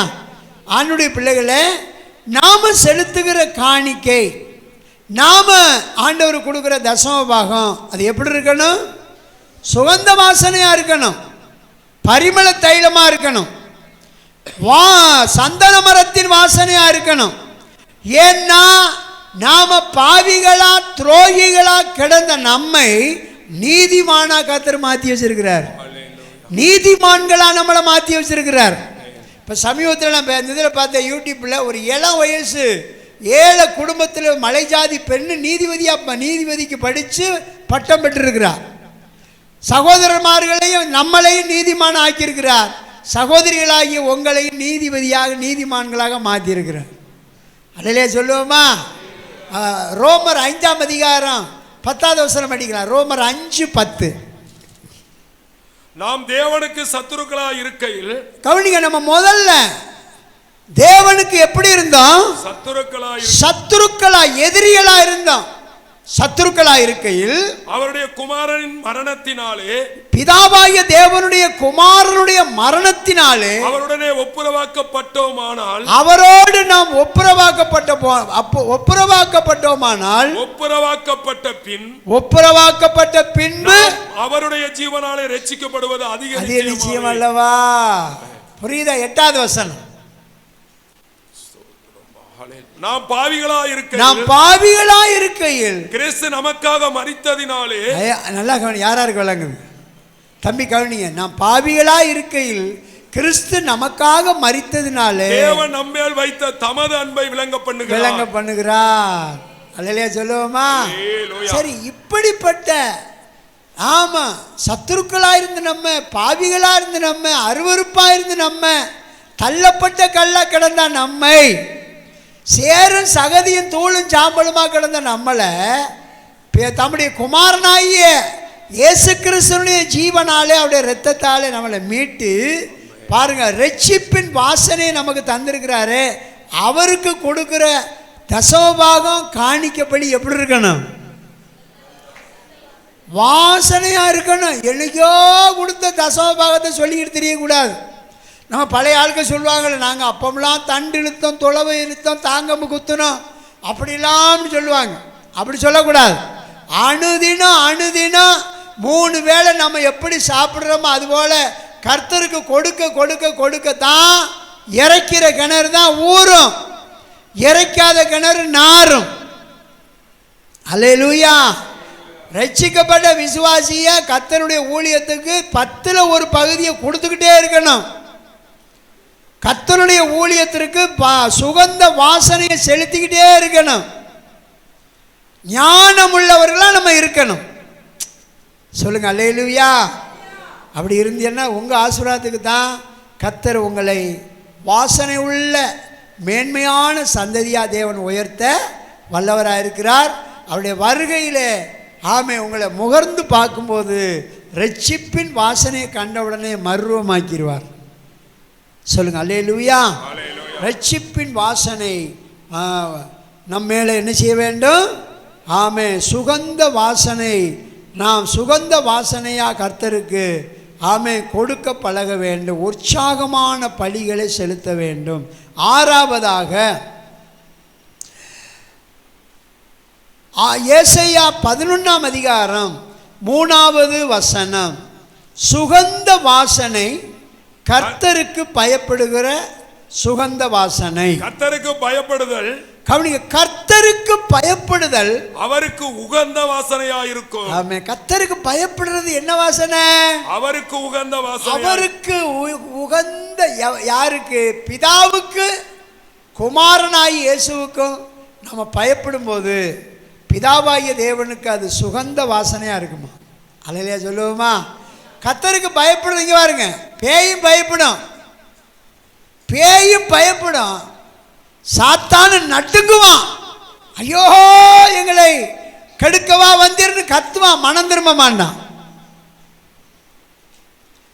ஆண்டுடைய பிள்ளைகளை நாம் செலுத்துகிற காணிக்கை, நாம் ஆண்டவர் கொடுக்குற தசம பாகம், அது எப்படி இருக்கணும்? சுகந்த வாசனையாக இருக்கணும். பரிமள தைலமாக இருக்கணும். சந்தன மரத்தின் வாசனையாக இருக்கணும். ஏன்னா நாம பாவிகளா, துரோகிகளா கிடந்த நம்மை நீதிமானா கர்த்தர் மாற்றி வச்சிருக்கிறார். நீதிமான்களா நம்மளை மாற்றி வச்சிருக்கிறார். இப்போ சமீபத்தில் நான் இதில் பார்த்தேன், யூடியூப்பில் ஒரு இளம் வயசு 7 குடும்பத்தில் மலை ஜாதி பெண்ணு நீதிபதிக்கு படித்து பட்டம் பெற்றிருக்கிறார். சகோதரர்மார்களையும் நம்மளையும் நீதிமான ஆக்கியிருக்கிறார். சகோதரிகளாகிய உங்களையும் நீதிமான்களாக மாற்றியிருக்கிறார். அதிலே சொல்லுவோமா? ரோமர் 5ஆம் அதிகாரம் 10வது வசனம் படிக்கலாம். ரோமர் 5:10. நாம் தேவனுக்கு சத்துருக்களா இருக்கையில், கவனிங்க, நம்ம முதல்ல தேவனுக்கு எப்படி இருந்தோம்? சத்துருக்களா, எதிரிகளா இருந்தோம். சத்துருக்களா இருக்கையில் அவருடைய குமாரனின் மரணத்தினாலே, பிதாவாகிய தேவனுடைய குமாரனுடைய மரணத்தினாலே அவருடனே ஒப்புரவாக்கப்பட்டோமானால், அவரோடு நாம் ஒப்புரவாக்கப்பட்டோமானால், ஒப்புரவாக்கப்பட்ட பின்பு அவருடைய ஜீவனாலே ரட்சிக்கப்படுவது அதிக நிச்சயம் அல்லவா? புரியுதா? 8வது வசனம். நாம் பாவிகளா இருக்கையில் கிறிஸ்து நமக்காக மரித்ததினாலே, நல்லா கவனி, யாராருக்கு விளங்குது? தம்பி கவனிங்க. நாம் பாவிகளா இருக்கையில் கிறிஸ்து நமக்காக மரித்ததினாலே தேவன் நம்மேல் வைத்த தமது அன்பை விளங்க பண்ணுகிறார். அல்லேலூயா சொல்லுவோமா? சரி, இப்படிப்பட்ட ஆமா சத்துருக்களா இருந்து நம்ம, பாவிகளா இருந்து நம்ம, அருவருப்பா இருந்து நம்ம, தள்ளப்பட்ட கல்லா கிடந்த நம்மை, சேரும் சகதியும் தூளும் சாம்பலுமாக கிடந்த நம்மளை தம்முடைய குமாரனாகிய இயேசு கிறிஸ்துவினுடைய ஜீவனாலே, அவருடைய இரத்தத்தாலே நம்மளை மீட்டு பாருங்க, ரட்சிப்பின் வாசனையை நமக்கு தந்திருக்கிறாரு. அவருக்கு கொடுக்கிற தசமபாகம் காணிக்கப்படி எப்படி இருக்கணும்? வாசனையா இருக்கணும். என்னைக்கோ கொடுத்த தசமபாகத்தை சொல்லிக்கிட்டு தெரியக்கூடாது. நம்ம பழைய ஆளுக்கு சொல்லுவாங்கள்ல, நாங்கள் அப்பமெல்லாம் தண்டு இழுத்தோம், தொலைவை இழுத்தோம், தாங்கம்பு குத்தணும், அப்படிலாம் சொல்லுவாங்க. அப்படி சொல்லக்கூடாது. அணுதினம் 3 வேளை நம்ம எப்படி சாப்பிட்றோமோ அதுபோல் கர்த்தருக்கு கொடுக்க தான் இறைக்கிற கிணறு தான் ஊறும், இறைக்காத கிணறு நாரும். அல்லேலூயா. ரட்சிக்கப்பட்ட விசுவாசிய கர்த்தருடைய ஊழியத்துக்கு 10ல் ஒரு பகுதியை கொடுத்துக்கிட்டே இருக்கணும். கர்த்தருடைய ஊழியத்திற்கு சுகந்த வாசனையை செலுத்திக்கிட்டே இருக்கணும். ஞானம் உள்ளவர்களாக நம்ம இருக்கணும். சொல்லுங்க அல்லேலூயா. அப்படி இருந்தீங்கன்னா உங்கள் ஆசீர்வாதத்துக்கு தான் கர்த்தர் உங்களை வாசனை உள்ள மேன்மையான சந்ததியாக தேவன் உயர்த்த வல்லவராக இருக்கிறார். அவருடைய வருகையில் ஆமே உங்களை முகர்ந்து பார்க்கும்போது ரட்சிப்பின் வாசனையை கண்டவுடனே மர்வமாக்கிடுவார். சொல்லுங்க அல்லேலூயா. ரட்சிப்பின் வாசனை நம்ம மேலே என்ன செய்ய வேண்டும்? ஆமே சுகந்த வாசனை. நாம் சுகந்த வாசனையாக கர்த்தருக்கு ஆமே கொடுக்க பழக வேண்டும். உற்சாகமான பலிகளை செலுத்த வேண்டும். 6வதாக ஏசாயா 11ஆம் அதிகாரம் 3வது வசனம். சுகந்த வாசனை கர்த்தருக்கு பயப்படுகிற சுகந்த வாசனை. கர்த்தருக்கு பயப்படுதல், கவனிங்க, கர்த்தருக்கு பயப்படுதல் அவருக்கு உகந்த வாசனையாயிருக்கும். ஆமே. கர்த்தருக்கு பயப்படுறது என்ன வாசனை? அவருக்கு உகந்த வாசனை. அவருக்கு உகந்த யாருக்கு? பிதாவுக்கு, குமாரனாகி இயேசுவுக்கும் நம்ம பயப்படும் போது பிதாவாகிய தேவனுக்கு அது சுகந்த வாசனையாக இருக்குமா? அல்லேலூயா சொல்லுவோமா? கர்த்தருக்கு பயப்படுறது இங்கே பாருங்க. பேயும் பயப்படும், பேயும் பயப்படும். சாத்தானு நட்டுங்குவான். ஐயோ எங்களை கெடுக்கவா வந்திருந்து கத்துவான். மனம் திரும்ப மாட்டான்.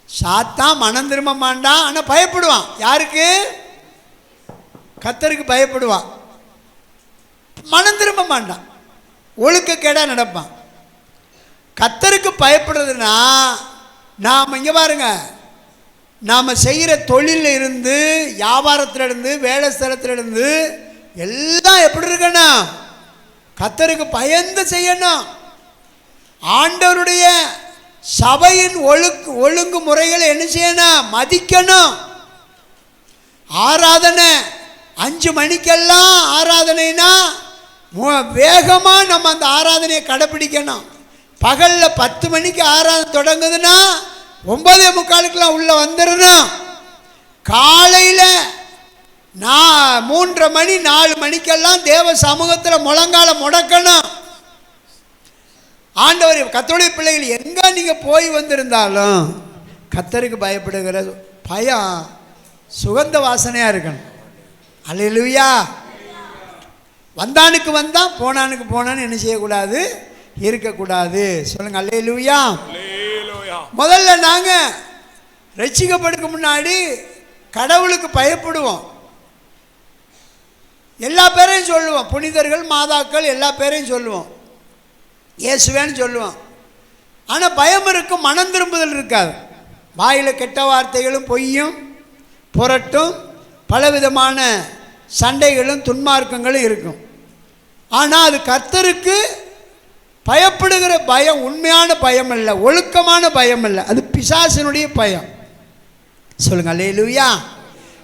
சாத்தான் மனம் திரும்ப மாட்டான், ஆனால் பயப்படுவான். யாருக்கு? கர்த்தருக்கு பயப்படுவான். மனம் திரும்ப மாட்டான், ஒழுக்கக்கேடா நடப்பான். கர்த்தருக்கு பயப்படுறதுன்னா நாம் இங்கே பாருங்க, நாம் செய்கிற தொழிலில் இருந்து, வியாபாரத்தில் இருந்து, வேலை ஸ்தலத்தில் இருந்து எல்லாம் எப்படி இருக்கணும்? கர்த்தருக்கு பயந்து செய்யணும். ஆண்டவருடைய சபையின் ஒழுங்கு முறைகளை என்ன செய்யணும்? மதிக்கணும். ஆராதனை 5 மணிக்கெல்லாம் ஆராதனைனா வேகமாக நம்ம அந்த ஆராதனையை கடைப்பிடிக்கணும். பகலில் 10 மணிக்கு ஆராதனை தொடங்குதுன்னா 9:45 உள்ளே வந்துடணும். காலையில் 3:30 மணி 4 மணிக்கெல்லாம் தேவ சமூகத்தில் முழங்கால முடக்கணும். ஆண்டவர் கர்த்தருடைய பிள்ளைகள் எங்கே நீங்கள் போய் வந்திருந்தாலும் கர்த்தருக்கு பயப்படுகிற பயம் சுகந்த வாசனையாக இருக்கணும். அல்லேலூயா. வந்தானுக்கு வந்தான், போனானுக்கு போனான்னு என்ன செய்யக்கூடாது? இருக்கக்கூடாது. சொல்லுங்க அல்லேலூயா. முதல்ல நாங்கள் ரட்சிக்கப்படுறதுக்கு முன்னாடி கடவுளுக்கு பயப்படுவோம். எல்லா பேரையும் சொல்லுவோம். புனிதர்கள், மாதாக்கள் எல்லா பேரையும் சொல்லுவோம். இயேசுவேன்னு சொல்லுவோம். ஆனால் பயம் இருக்கும், மனம் திரும்புதல் இருக்காது. வாயில் கெட்ட வார்த்தைகளும் பொய்யும் புரட்டும் பலவிதமான சண்டைகளும் துன்மார்க்கங்களும் இருக்கும். ஆனால் அது கர்த்தருக்கு பயப்படுகிற பயம் உண்மையான பயம் இல்லை, ஒழுக்கமான பயம் இல்லை, அது பிசாசினுடைய பயம். சொல்லுங்க அல்லேலூயா.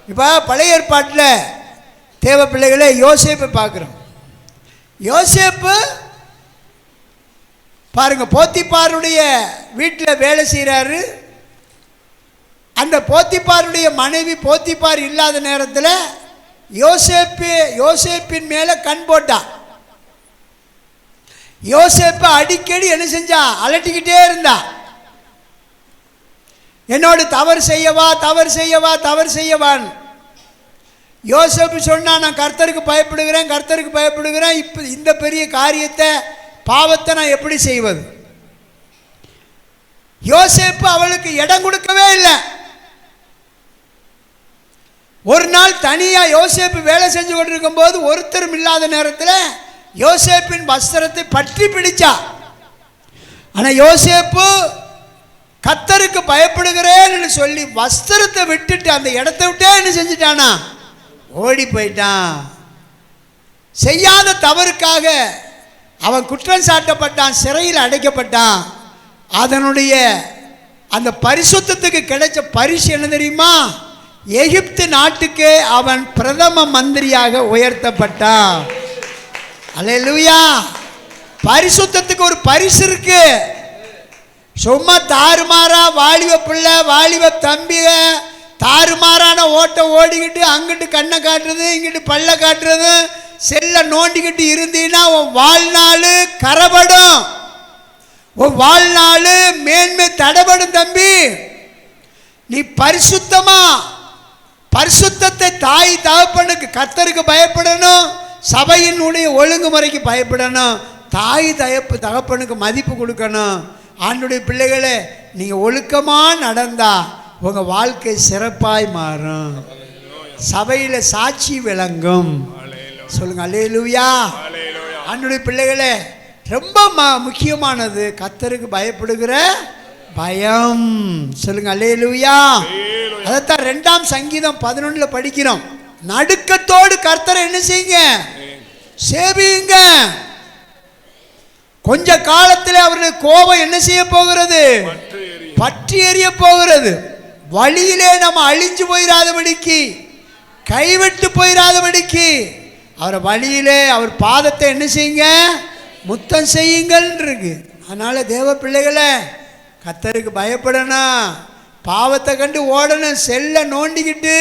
இப்போ பழைய ஏற்பாட்டில் தேவ பிள்ளைகளே யோசேப்பை பார்க்குறோம். யோசேப்பு பாருங்க, போத்திபாருடைய வீட்டில் வேலை செய்கிறாரு. அந்த போத்திபாருடைய மனைவி போத்திபார் இல்லாத நேரத்தில் யோசேப்பின் மேலே கண் போட்டா. யோசேப்பை அடிக்கடி என்ன செஞ்சா? அலட்டிக்கிட்டே இருந்தா. என்னோடு தவறு செய்யவா, தவறு செய்யவா, தவறு செய்யவான்னு. யோசேப்பு சொன்னா, நான் கர்த்தருக்கு பயப்படுகிறேன், கர்த்தருக்கு பயப்படுகிறேன். இப்போ இந்த பெரிய காரியத்தை, பாவத்தை நான் எப்படி செய்வது? யோசேப்பு அவளுக்கு இடம் கொடுக்கவே இல்லை. ஒரு நாள் தனியாக யோசேப்பு வேலை செஞ்சு கொண்டிருக்கும் போது ஒருத்தரும் இல்லாத நேரத்தில் யோசேப்பின் வஸ்திரத்தை பற்றி பிடிச்சா. ஆனால் யோசேப்பு கர்த்தருக்கு பயப்படுகிறேன்னு சொல்லி வஸ்திரத்தை விட்டுட்டு அந்த இடத்த விட்டே என்ன செஞ்சிட்டானா? ஓடி போயிட்டான். செய்யாத தவறுக்காக அவன் குற்றம் சாட்டப்பட்டான், சிறையில் அடைக்கப்பட்டான். அதனுடைய அந்த பரிசுத்தத்துக்கு கிடைச்ச பரிசு என்ன தெரியுமா? எகிப்து நாட்டுக்கே அவன் பிரதம மந்திரியாக உயர்த்தப்பட்டான். அல்லேலூயா. பரிசுத்தத்துக்கு ஒரு பரிசு இருக்கு. சும்மா தாறுமாறா வாலிப பிள்ளை வாலிப தம்பிக தாறுமாறான ஓட்டம் ஓடிக்கிட்டு அங்கிட்டு கண்ணை காட்டுறது இங்கிட்டு பல்ல காட்டுறது செல்ல நோண்டிக்கிட்டு இருந்தீங்கன்னா உன் வாழ்நாள் கரபடும், உன் வாழ்நாள் மேன்மை தடைபடும். தம்பி, நீ பரிசுத்தத்தை தாய் தகப்பனுக்கு கர்த்தருக்கு பயப்படணும், சபையினுடைய ஒழுங்குமுறைக்கு பயப்படணும், தாய் தகப்பனுக்கு மதிப்பு கொடுக்கணும். ஆண்டுடைய பிள்ளைகளே, நீங்கள் ஒழுக்கமாக நடந்தா உங்கள் வாழ்க்கை சிறப்பாய் மாறும், சபையில் சாட்சி விளங்கும். சொல்லுங்க அல்லேலூயா. ஆண்டுடைய பிள்ளைகளே, ரொம்ப முக்கியமானது கர்த்தருக்கு பயப்படுகிற பயம். சொல்லுங்க அல்லேலூயா. அதைத்தான் 2ஆம் சங்கீதம் 11 படிக்கிறோம். நடுக்கத்தோடு கர்த்தரை என்ன செய்யுங்க? சேவியுங்க. கொஞ்ச காலத்தில் அவருடைய கோபம் என்ன செய்ய போகிறது? பற்றி எரிய போகிறது. வழியிலே நம்ம அழிஞ்சு போயிடாதபடிக்கு, கைவிட்டு போயிடாதபடிக்கு அவரை வழியிலே அவர் பாதத்தை என்ன செய்யுங்க? முத்தம் செய்யுங்கள் இருக்கு. அதனால தேவ பிள்ளைகளை கர்த்தருக்கு பயப்படணும், பாவத்தை கண்டு ஓடணும். செல்ல நோண்டிக்கிட்டு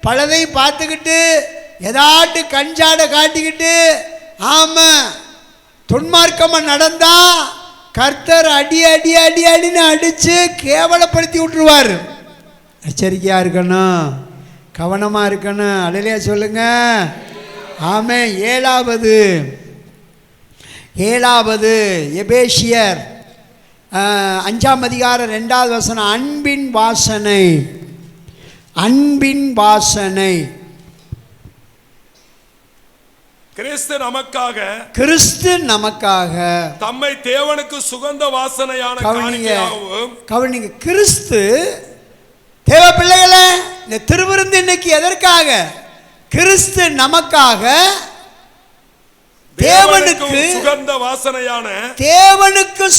பலதையும் பார்த்துக்கிட்டு ஏதாட்டு கஞ்சாட காட்டிக்கிட்டு ஆமாம் துன்மார்க்கமாக நடந்தா கர்த்தர் அடின்னு அடித்து கேவலப்படுத்தி விட்டுருவார். எச்சரிக்கையாக இருக்கணும், கவனமாக இருக்கணும். அல்லேலூயா சொல்லுங்க. ஆமென். 7வது எபேசியர் 5ஆம் அதிகாரம் 2வது வசனம். அன்பின் வாசனை. கிறிஸ்து நமக்காக தம்மை தேவனுக்கு சுகந்த வாசனையான கவனிங்க. கிறிஸ்து தேவ பிள்ளைகளே, இந்த திருவிருந்து இன்னைக்கு எதற்காக? கிறிஸ்து நமக்காக தேவனுக்கு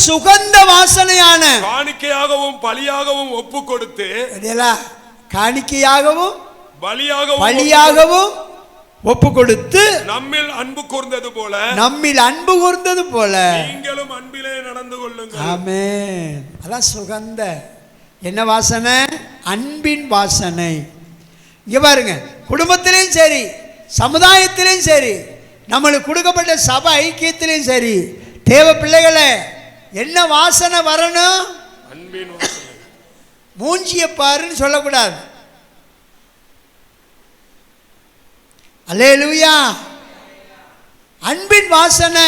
சுகந்த வாசனையான காணிக்கையாகவும் பலியாகவும் ஒப்பு கொடுத்து, காணிக்கையாகவும் பலியாகவும் ஒப்பு கொடுத்து நம்மில் அன்பு கூர்ந்தது போல நீங்களும் அன்பிலே நடந்து கொள்ளுங்கள். ஆமென். அதான் சுகந்த என்ன வாசனை? அன்பின் வாசனை. இங்க பாருங்க, குடும்பத்திலையும் சரி, சமுதாயத்திலையும் சரி, நம்மளுக்கு கொடுக்கப்பட்ட சபை ஐக்கியத்திலையும் சரி, தேவ பிள்ளைகளை என்ன வாசனை வரணும்? அன்பின் வாசனை. மூஞ்சிய பாருன்னு சொல்லக்கூடாது. அல்லேலூயா. அன்பின் வாசனை,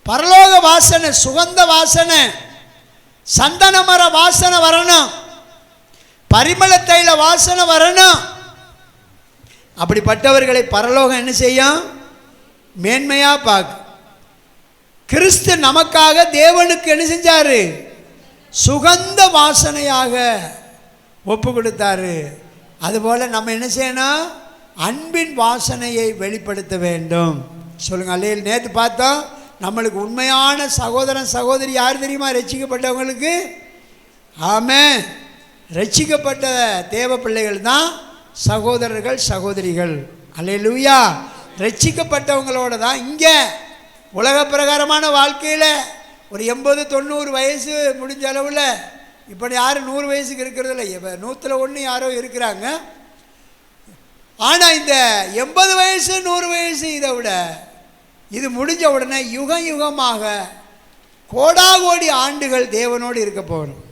பரலோக வாசனை, சுகந்த வாசனை, சந்தன மர வாசனை வரணும், பரிமள தைல வாசனை வரணும். அப்படிப்பட்டவர்களை பரலோகம் என்ன செய்யும்? மேன்மையா பார்க்கும். கிறிஸ்து நமக்காக தேவனுக்கு என்ன செஞ்சாரு? சுகந்த வாசனையாக ஒப்பு கொடுத்தாரு. அதுபோல நம்ம என்ன செய்யணும்? அன்பின் வாசனையை வெளிப்படுத்த வேண்டும். சொல்லுங்க அல்லேலூயா. நேற்று பார்த்தோம், நம்மளுக்கு உண்மையான சகோதரன் சகோதரி யார் தெரியுமா? ரட்சிக்கப்பட்டவங்களுக்கு. ஆமென். ரட்சிக்கப்பட்ட தேவ பிள்ளைகள் தான் சகோதரர்கள் சகோதரிகள். அல்லேலூயா. ரட்சிக்கப்பட்டவங்களோட தான் இங்கே உலக பிரகாரமான வாழ்க்கையில் ஒரு 80-90 வயசு முடிஞ்ச அளவில், இப்போ யாரும் 100 வயசுக்கு இருக்கிறது இல்லை, இப்போ 100ல் யாரோ இருக்கிறாங்க. ஆனால் இந்த 80 வயசு 100 வயசு இதை விட இது முடிஞ்ச உடனே யுகமாக கோடாகோடி ஆண்டுகள் தேவனோடு இருக்க போகிறோம்.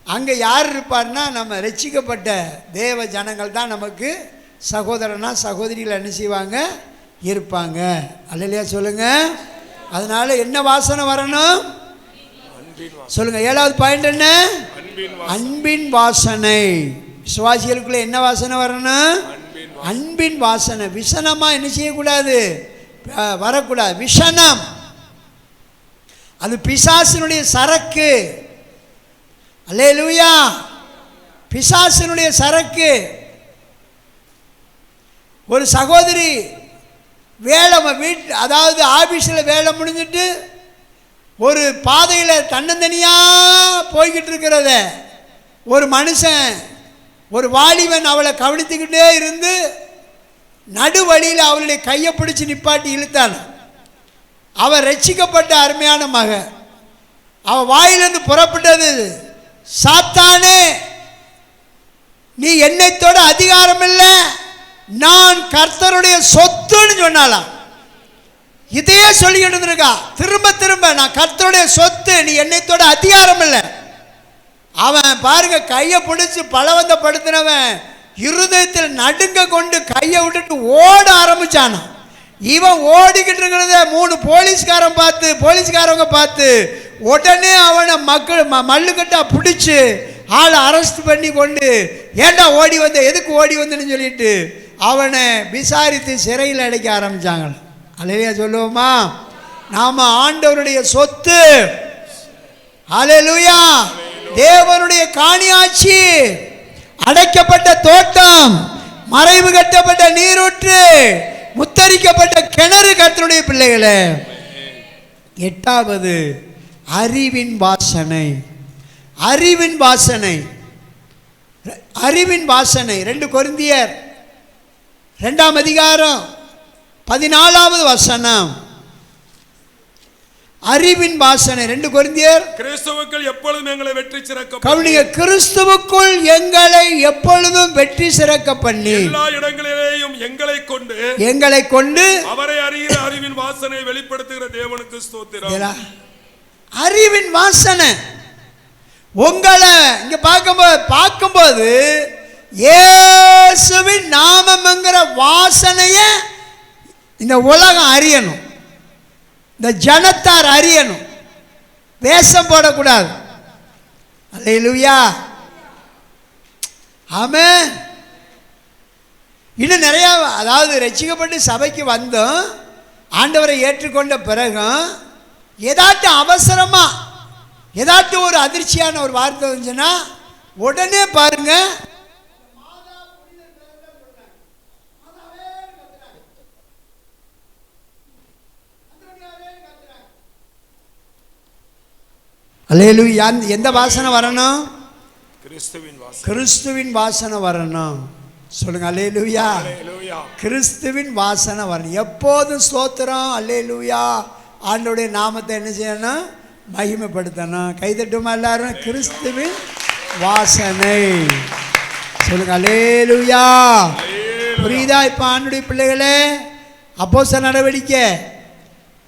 அங்கே யார் இருப்பார்னா நம்ம ரட்சிக்கப்பட்ட தேவ ஜனங்கள் தான் நமக்கு சகோதரனா சகோதரிகள் என்ன செய்வாங்க? இருப்பாங்க. அல்லேலூயா சொல்லுங்க. அதனால என்ன வாசனை வரணும்? சொல்லுங்க. 7வது பாயிண்ட் என்ன? அன்பின் வாசனை. விசுவாசிகளுக்குள்ள என்ன வாசனை வரணும்? அன்பின் வாசனை. விஷனமா என்ன செய்யக்கூடாது? வரக்கூடாது. விஷனம் அது பிசாசினுடைய சரக்கு. அல்லேலூயா. பிசாசினுடைய சரக்கு. ஒரு சகோதரி வேலை அதாவது ஆபீஸில் வேலை முடிஞ்சிட்டு ஒரு பாதையில் தன்னந்தனியாக போய்கிட்டு இருக்கிறத ஒரு மனுஷன், ஒரு வாலிபன் அவளை கவனித்துக்கிட்டே இருந்து நடு வழியில் அவளுடைய கையை பிடிச்சி நிப்பாட்டி இழுத்தான். அவ ரட்சிக்கப்பட்ட அருமையான மகன். அவ வாயிலிருந்து புறப்பட்டது, சாத்தானே நீ என்னைத்தோட அதிகாரம் இல்லை, நான் கர்த்தருடைய சொத்துன்னு சொன்னாலாம். இதையே சொல்லிக்கிட்டு இருக்கா திரும்ப திரும்ப, நான் கர்த்தருடைய சொத்து, நீ என்னைத்தோட அதிகாரம் இல்லை. அவன் பாருங்க கையை பிடிச்சி பலவந்தப்படுத்தினவன் இருதயத்தில் நடுங்க கொண்டு கையை விட்டுட்டு ஓட ஆரம்பிச்சானா. இவன் ஓடிக்கிட்டு இருக்கிறத 3 போலீஸ்காரங்க பார்த்து உடனே அவனை மல்லுக்கட்டா பிடிச்சி ஆளை அரெஸ்ட் பண்ணி கொண்டு, ஏண்டா ஓடி வந்த, எதுக்கு ஓடி வந்தேன்னு சொல்லிட்டு அவனை விசாரித்து சிறையில் அடைக்க ஆரம்பிச்சாங்க. அல்லேலூயா சொல்லுவோமா? நாம ஆண்டவருடைய சொத்து. அல்லேலூயா. தேவனுடைய காணியாட்சி, அடைக்கப்பட்ட தோட்டம், மறைவு கட்டப்பட்ட நீரூற்று, முத்தரிக்கப்பட்ட கிணறு கர்த்தருடைய பிள்ளைகளே. 8வது அறிவின் வாசனை. அறிவின் வாசனை, அறிவின் வாசனை 2 கொரிந்தியர் 2ஆம் அதிகாரம் 14வது வசனம். அறிவின் வாசனை 2 கொரிந்தியர். கிறிஸ்துவுக்குள் எப்பொழுதும் எங்களை வெற்றி சிறக்க கவனிங்க, கிறிஸ்துவுக்குள் எங்களை எப்பொழுதும் வெற்றி சிறக்க பண்ணி எல்லா இடங்களிலேயும் எங்களை கொண்டு அவரை அறிகிற அறிவின் வாசனை வெளிப்படுத்துகிற தேவனுக்கு ஸ்தோத்திரம். அறிவின் வாசனை உங்களை இங்க பார்க்கும்போது இயேசுவின் நாமம்ங்கிற வாசனைய இந்த உலகம் அறியணும், இந்த ஜனத்தார் அறியணும், வேஷம் போடக்கூடாது. அல்லேலூயா. ஆமென். இன்னும் நிறைய, அதாவது ரட்சிக்கப்பட்டு சபைக்கு வந்தோம், ஆண்டவரை ஏற்றுக்கொண்ட பிறகும் ஏதாட்டும் அவசரமா ஏதாட்டும் ஒரு அதிர்ச்சியான ஒரு வார்த்தை வந்துச்சுன்னா உடனே பாருங்க அல்லேலூயா. எந்த வாசனை வரணும்? கிறிஸ்துவின் வாசனை வரணும். சொல்லுங்க அல்லேலூயா. கிறிஸ்துவின் வாசனை வரணும். எப்போதும் ஸ்தோத்திரம். அல்லேலூயா. ஆண்டவருடைய நாமத்தை என்ன செய்யணும்? மகிமைப்படுத்தணும். கைதட்டுமா எல்லாரும்? கிறிஸ்துவின் வாசனை. சொல்லுங்க அல்லேலூயா. புரியுதா? இப்ப ஆண்டவருடைய பிள்ளைகளே, அப்போஸ்தலர் நடவடிக்கை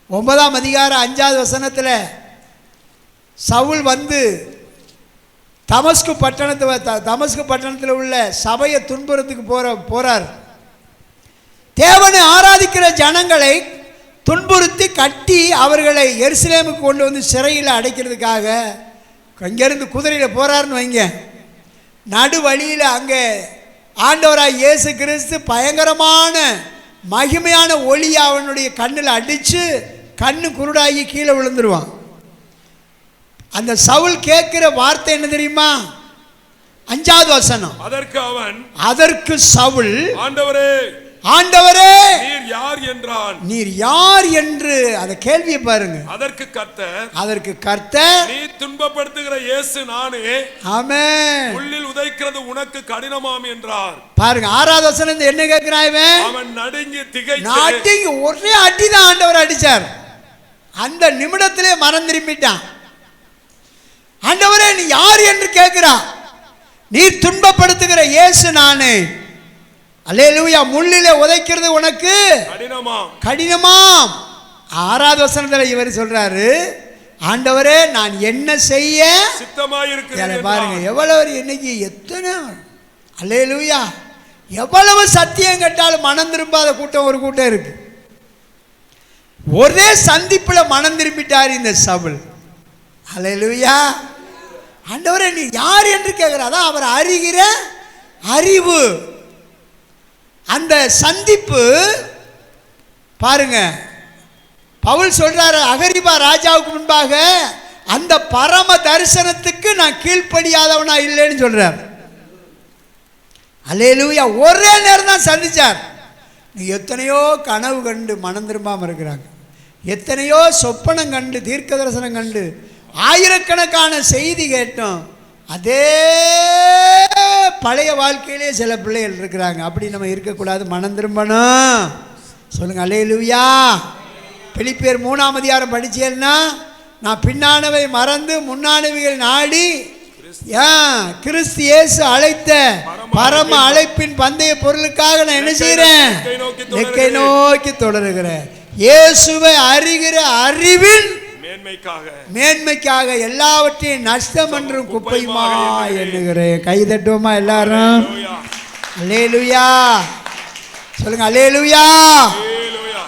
9ஆம் அதிகாரம் 5வது வசனத்தில் சவுல் வந்து தமஸ்கு பட்டணத்தில் உள்ள சபையை துன்புறத்துக்கு போறார். தேவனை ஆராதிக்கிற ஜனங்களை துன்புறுத்தி கட்டி அவர்களை எருசலேமுக்கு கொண்டு வந்து சிறையில் அடைக்கிறதுக்காக இங்கேருந்து குதிரையில் போறாருன்னு வைங்க. நடு வழியில் அங்கே ஆண்டவராய் இயேசு கிறிஸ்து பயங்கரமான மகிமையான ஒளி அவனுடைய கண்ணில் அடித்து கண்ணு குருடாகி கீழே விழுந்துருவான். அந்த சவுல் கேட்கிற வார்த்தை என்ன தெரியுமா? 5வது வசனம். அதற்கு சவுல், ஆண்டவரே நீர் யார் என்றான். நீர் யார் என்று அந்த கேள்வியை பாருங்க. அதற்கு கர்த்தர் நீ துன்பப்படுத்துகிற இயேசு நானே. ஆமென். உள்ளில் உதைக்கிறது உனக்கு கடினமாம் என்றார். பாருங்க 6வது வசனம் என்ன கேட்கிறான் இவன்? அவன் நடுங்கி திகைத்து ஒரே அடிதான் ஆண்டவர் அடிச்சார். அந்த நிமிடத்திலே மனம் திரும்பிட்டான். ஆண்டவரே நீ யார் என்று கேட்கிறான். நீர் துன்பப்படுத்துகிற இயேசு நானே. அல்லேலூயா. முள்ளிலே உதைக்கிறது உனக்கு கடினமாம். 6வது வசனத்தில் இவர் சொல்றாரு, ஆண்டவரே நான் என்ன செய்ய சித்தமாயிருக்கிறேன். பாருங்க எவ்வளவு இன்னைக்கு எத்தனை அல்லேலூயா, எவ்வளவு சத்தியம் கேட்டாலும் மனம் திரும்பாத கூட்டம் ஒரு கூட்டம் இருக்கு. ஒரே சந்திப்பில் மனம் திரும்பிட்டார் இந்த சவுல். அல்லேலூயா. ஆண்டவரே நீ யார் என்று கேட்கிறார். அவர் அறிகிற அறிவு. அந்த சந்திப்பு பாருங்க, பவுல் சொல்றாரு அகரிபா ராஜாவுக்கு முன்பாக அந்த பரம தரிசனத்துக்கு நான் கீழ்ப்படியாதவனா இல்லைன்னு சொல்றார். அல்லேலூயா. ஒரே நேரம் தான் சந்திச்சார். எத்தனையோ கனவு கண்டு மனம் திரும்பாமல் இருக்கிறாங்க, எத்தனையோ சொப்பனம் கண்டு தீர்க்க தரிசனம் கண்டு ஆயிரக்கணக்கான செய்தி கேட்டோம். அதே பழைய வாழ்க்கையிலே சில பிள்ளைகள் இருக்கிறாங்க. அப்படி நம்ம இருக்கக்கூடாது, மனம் திரும்பணும். சொல்லுங்க அல்லேலூயா. பிலிப்பியர் 3ஆம் அதிகாரம் படிச்சேன்னா, நான் பின்னானவை மறந்து முன்னானவைகள் நாடி கிறிஸ்து இயேசு அழைத்த பரம அழைப்பின் பந்தய பொருளுக்காக நான் என்ன செய்கிறேன்? லெக்கை நோக்கி தொடருகிறேன். இயேசுவை அறிகிற அறிவின் மேன்மைக்காக எல்லாவற்றையும் நஷ்டம் என்றும் குப்பையுமா எண்ணுகிறேன். கைதட்டுவோமா எல்லாரும்? அல்லேலூயா சொல்லுங்க. அல்லேலூயா.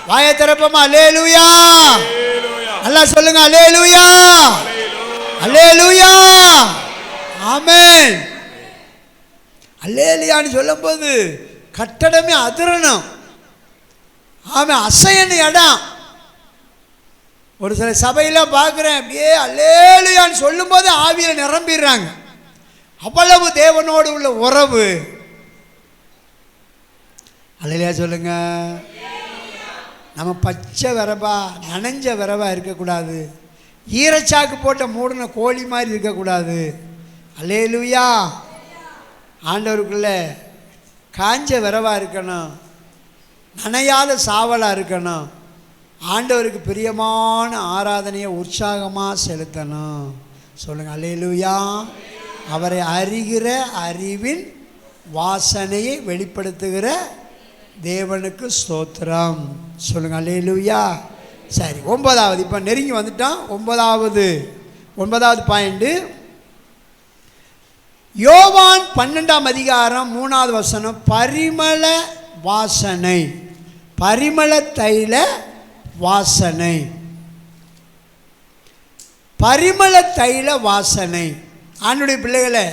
வாயை திறப்போமா? அல்லேலூயா. நல்லா சொல்லுங்க. அல்லேலூயா. அல்லேலூயா. ஆமென். அல்லேலூயான்னு சொல்லும்போது கட்டடமே அதிரணும். ஆமாம், அசையணும் இடம். ஒரு சில சபையெல்லாம் பார்க்குறேன், அப்படியே அல்லேலூயான்னு சொல்லும்போது ஆவியில் நிரம்பிடுறாங்க. அவ்வளவு தேவனோடு உள்ள உறவு. அல்லேலூயா சொல்லுங்க. நம்ம பச்சை விரவா நனைஞ்ச விரவா இருக்கக்கூடாது. ஈரச்சாக்கு போட்ட மூடின கோழி மாதிரி இருக்கக்கூடாது. அல்லேலூயா. ஆண்டவருக்குள்ள காஞ்ச விரவா இருக்கணும், நனையாத சாவலாக இருக்கணும். ஆண்டவருக்கு பிரியமான ஆராதனையை உற்சாகமாக செலுத்தணும். சொல்லுங்கள் அல்லேலூயா. அவரை அறிகிற அறிவின் வாசனையை வெளிப்படுத்துகிற தேவனுக்கு ஸ்தோத்திரம். சொல்லுங்கள் அல்லேலூயா. சரி, 9வது இப்போ நெருங்கி வந்துட்டான். 9வது பாயிண்ட், யோவான் 12ஆம் அதிகாரம் 3வது வசனம், பரிமள வாசனை. பரிமள தைல வாசனை. பரிமள தைல வாசனை. ஆண்டுடைய பிள்ளைகளை,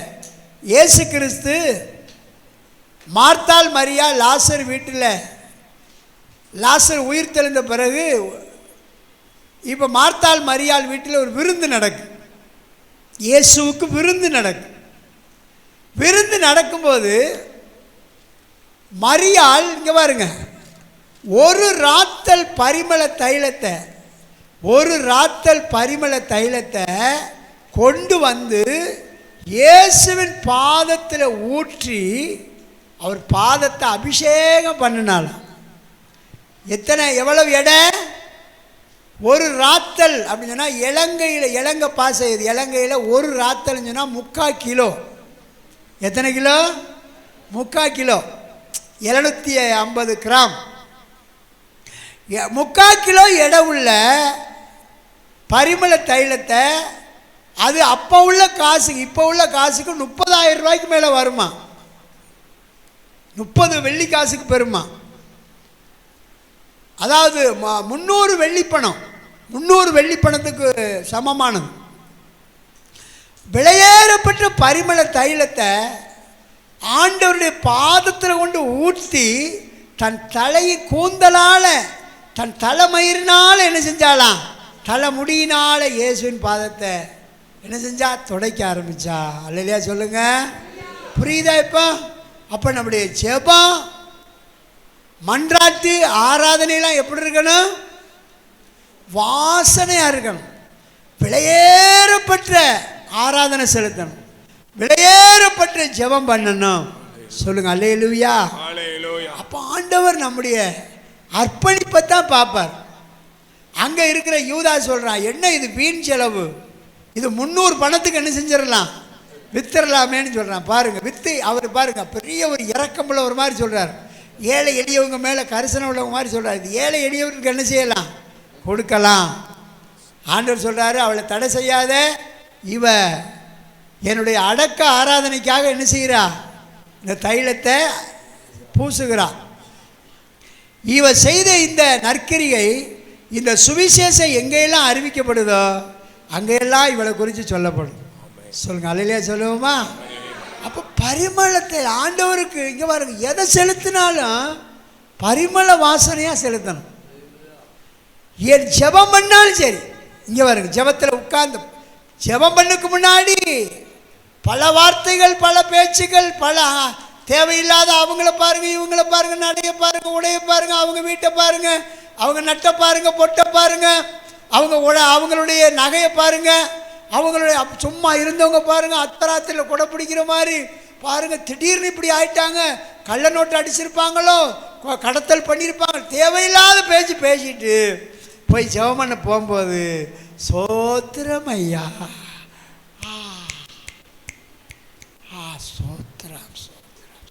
இயேசு கிறிஸ்து மார்த்தாள் மரியா லாசர் வீட்டில், லாசர் உயிர் தெழுந்த பிறகு இப்போ மார்த்தாள் மரியாள் வீட்டில் ஒரு விருந்து நடக்கு. இயேசுவுக்கு விருந்து நடக்கு. விருந்து நடக்கும்போது மரியாள் இங்கே பாருங்க, ஒரு ராத்தல் பரிமள தைலத்தை கொண்டு வந்து இயேசுவின் பாதத்தில் ஊற்றி அவர் பாதத்தை அபிஷேகம் பண்ணினாலும். எவ்வளவு எடை? ஒரு ராத்தல் அப்படின்னு சொன்னால் இலங்கை பாசை, இலங்கையில் ஒரு ராத்தல்னு சொன்னால் 3/4 கிலோ. எத்தனை கிலோ? 3/4 kilo, 750 gram. 3/4 கிலோ எடை உள்ள பரிமள தைலத்தை, அது அப்போ உள்ள காசுக்கு இப்போ உள்ள காசுக்கு 30,000 ரூபாய்க்கு மேலே வருமா? 30 வெள்ளி காசுக்கு பெறுமா? அதாவது 300 வெள்ளிப்பணம், 300 வெள்ளிப்பணத்துக்கு சமமானது. விலையேறப்பட்ட பரிமள தைலத்தை ஆண்டவருடைய பாதத்தில் கொண்டு ஊற்றி தன் தலையை கூந்தலால், தன் தலைமயிரினால் என்ன செஞ்சாலாம்? தலைமுடியினால் இயேசுவின் பாதத்தை என்ன செஞ்சா? துடைக்க ஆரம்பிச்சா. அல்லேலூயா சொல்லுங்க. புரியுதா இப்போ? அப்போ நம்முடைய ஜெபம், மன்றாட்டு, ஆராதனைலாம் எப்படி இருக்கணும்? வாசனையாக இருக்கணும். விலையேறப்பட்ட ஆராதனை செலுத்தணும், விலையேறப்பட்ட ஜெபம் பண்ணணும். சொல்லுங்க அல்லேலூயா. அப்போ ஆண்டவர் நம்முடைய அர்ப்பணிப்பை தான் பார்ப்பார். அங்கே இருக்கிற யூதா சொல்கிறான், என்ன இது வீண் செலவு, இது 300 பணத்துக்கு என்ன செஞ்சிடலாம், வித்துடலாமேன்னு சொல்கிறான். பாருங்கள், வித்து அவர் பாருங்க பெரிய ஒரு இறக்கமுள்ள ஒரு மாதிரி சொல்கிறார். ஏழை எளியவங்க மேலே கரிசனை உள்ளவங்க மாதிரி சொல்கிறார். இது ஏழை எளியவருக்கு என்ன செய்யலாம்? கொடுக்கலாம். ஆண்டவர் சொல்கிறாரு, அவளை தடை செய்யாத, இவ என்னுடைய அடக்க ஆராதனைக்காக என்ன செய்கிறா? இந்த தைலத்தை பூசுகிறா. இவ செய்த இந்த நற்கிரியை, இந்த சுவிசேஷம் எங்கெல்லாம் அறிவிக்கப்படுதோ அங்கெல்லாம் இவளை குறித்து சொல்லப்படும். சொல்லுங்க அல்லேலூயா சொல்லுவோமா? அப்போ பரிமளத்தை ஆண்டவருக்கு இங்கே பாருங்க, எதை செலுத்தினாலும் பரிமள வாசனையாக செலுத்தணும். ஏன் ஜெபம் பண்ணாலும் சரி, இங்கே பாருங்க, ஜெபத்தில் உட்கார்ந்து ஜெபம் பண்ணுக்கு முன்னாடி பல வார்த்தைகள், பல பேச்சுகள், பல தேவையில்லாத அவங்கள பாருங்க, இவங்கள பாருங்க, நடைய பாருங்க, உடைய பாருங்க, அவங்க வீட்டை பாருங்க, அவங்க நட்டை பாருங்க, பொட்டை பாருங்க, அவங்களுடைய நகையை பாருங்க, அவங்களுடைய சும்மா இருந்தவங்க பாருங்க, அத்தராத்தில் கொடை பிடிக்கிற மாதிரி பாருங்க, திடீர்னு இப்படி ஆயிட்டாங்க, கள்ள நோட்டு அடிச்சிருப்பாங்களோ, கடத்தல் பண்ணியிருப்பாங்க, தேவையில்லாத பேச்சு பேசிட்டு போய் ஜெபம் பண்ண போகும்போது சோத்திரம் ஐயா, சோத்திரம் சோத்திரம்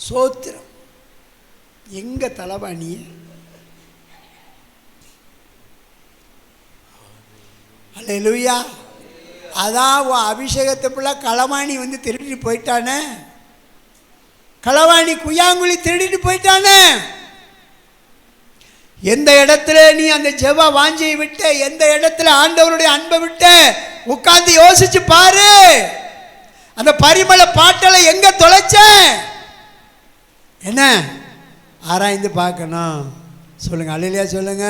சோத்திரம். எங்க தலைவாணி அல்லேலூயா. அதான் அபிஷேகத்தை பிள்ளை களவாணி வந்து திருடிட்டு போயிட்டானே, களவாணி குயாங்குழி திருடிட்டு போயிட்டானே. எந்த இடத்துல நீ அந்த ஜெப வாஞ்சையை விட்ட, எந்த இடத்துல ஆண்டவருடைய அன்பை விட்ட, உட்கார்ந்து யோசிச்சு பாரு. அந்த பரிமள பாட்டலை எங்க தொலைச்ச என்ன ஆராய்ந்து பார்க்கணும். சொல்லுங்க அல்லேலூயா சொல்லுங்க.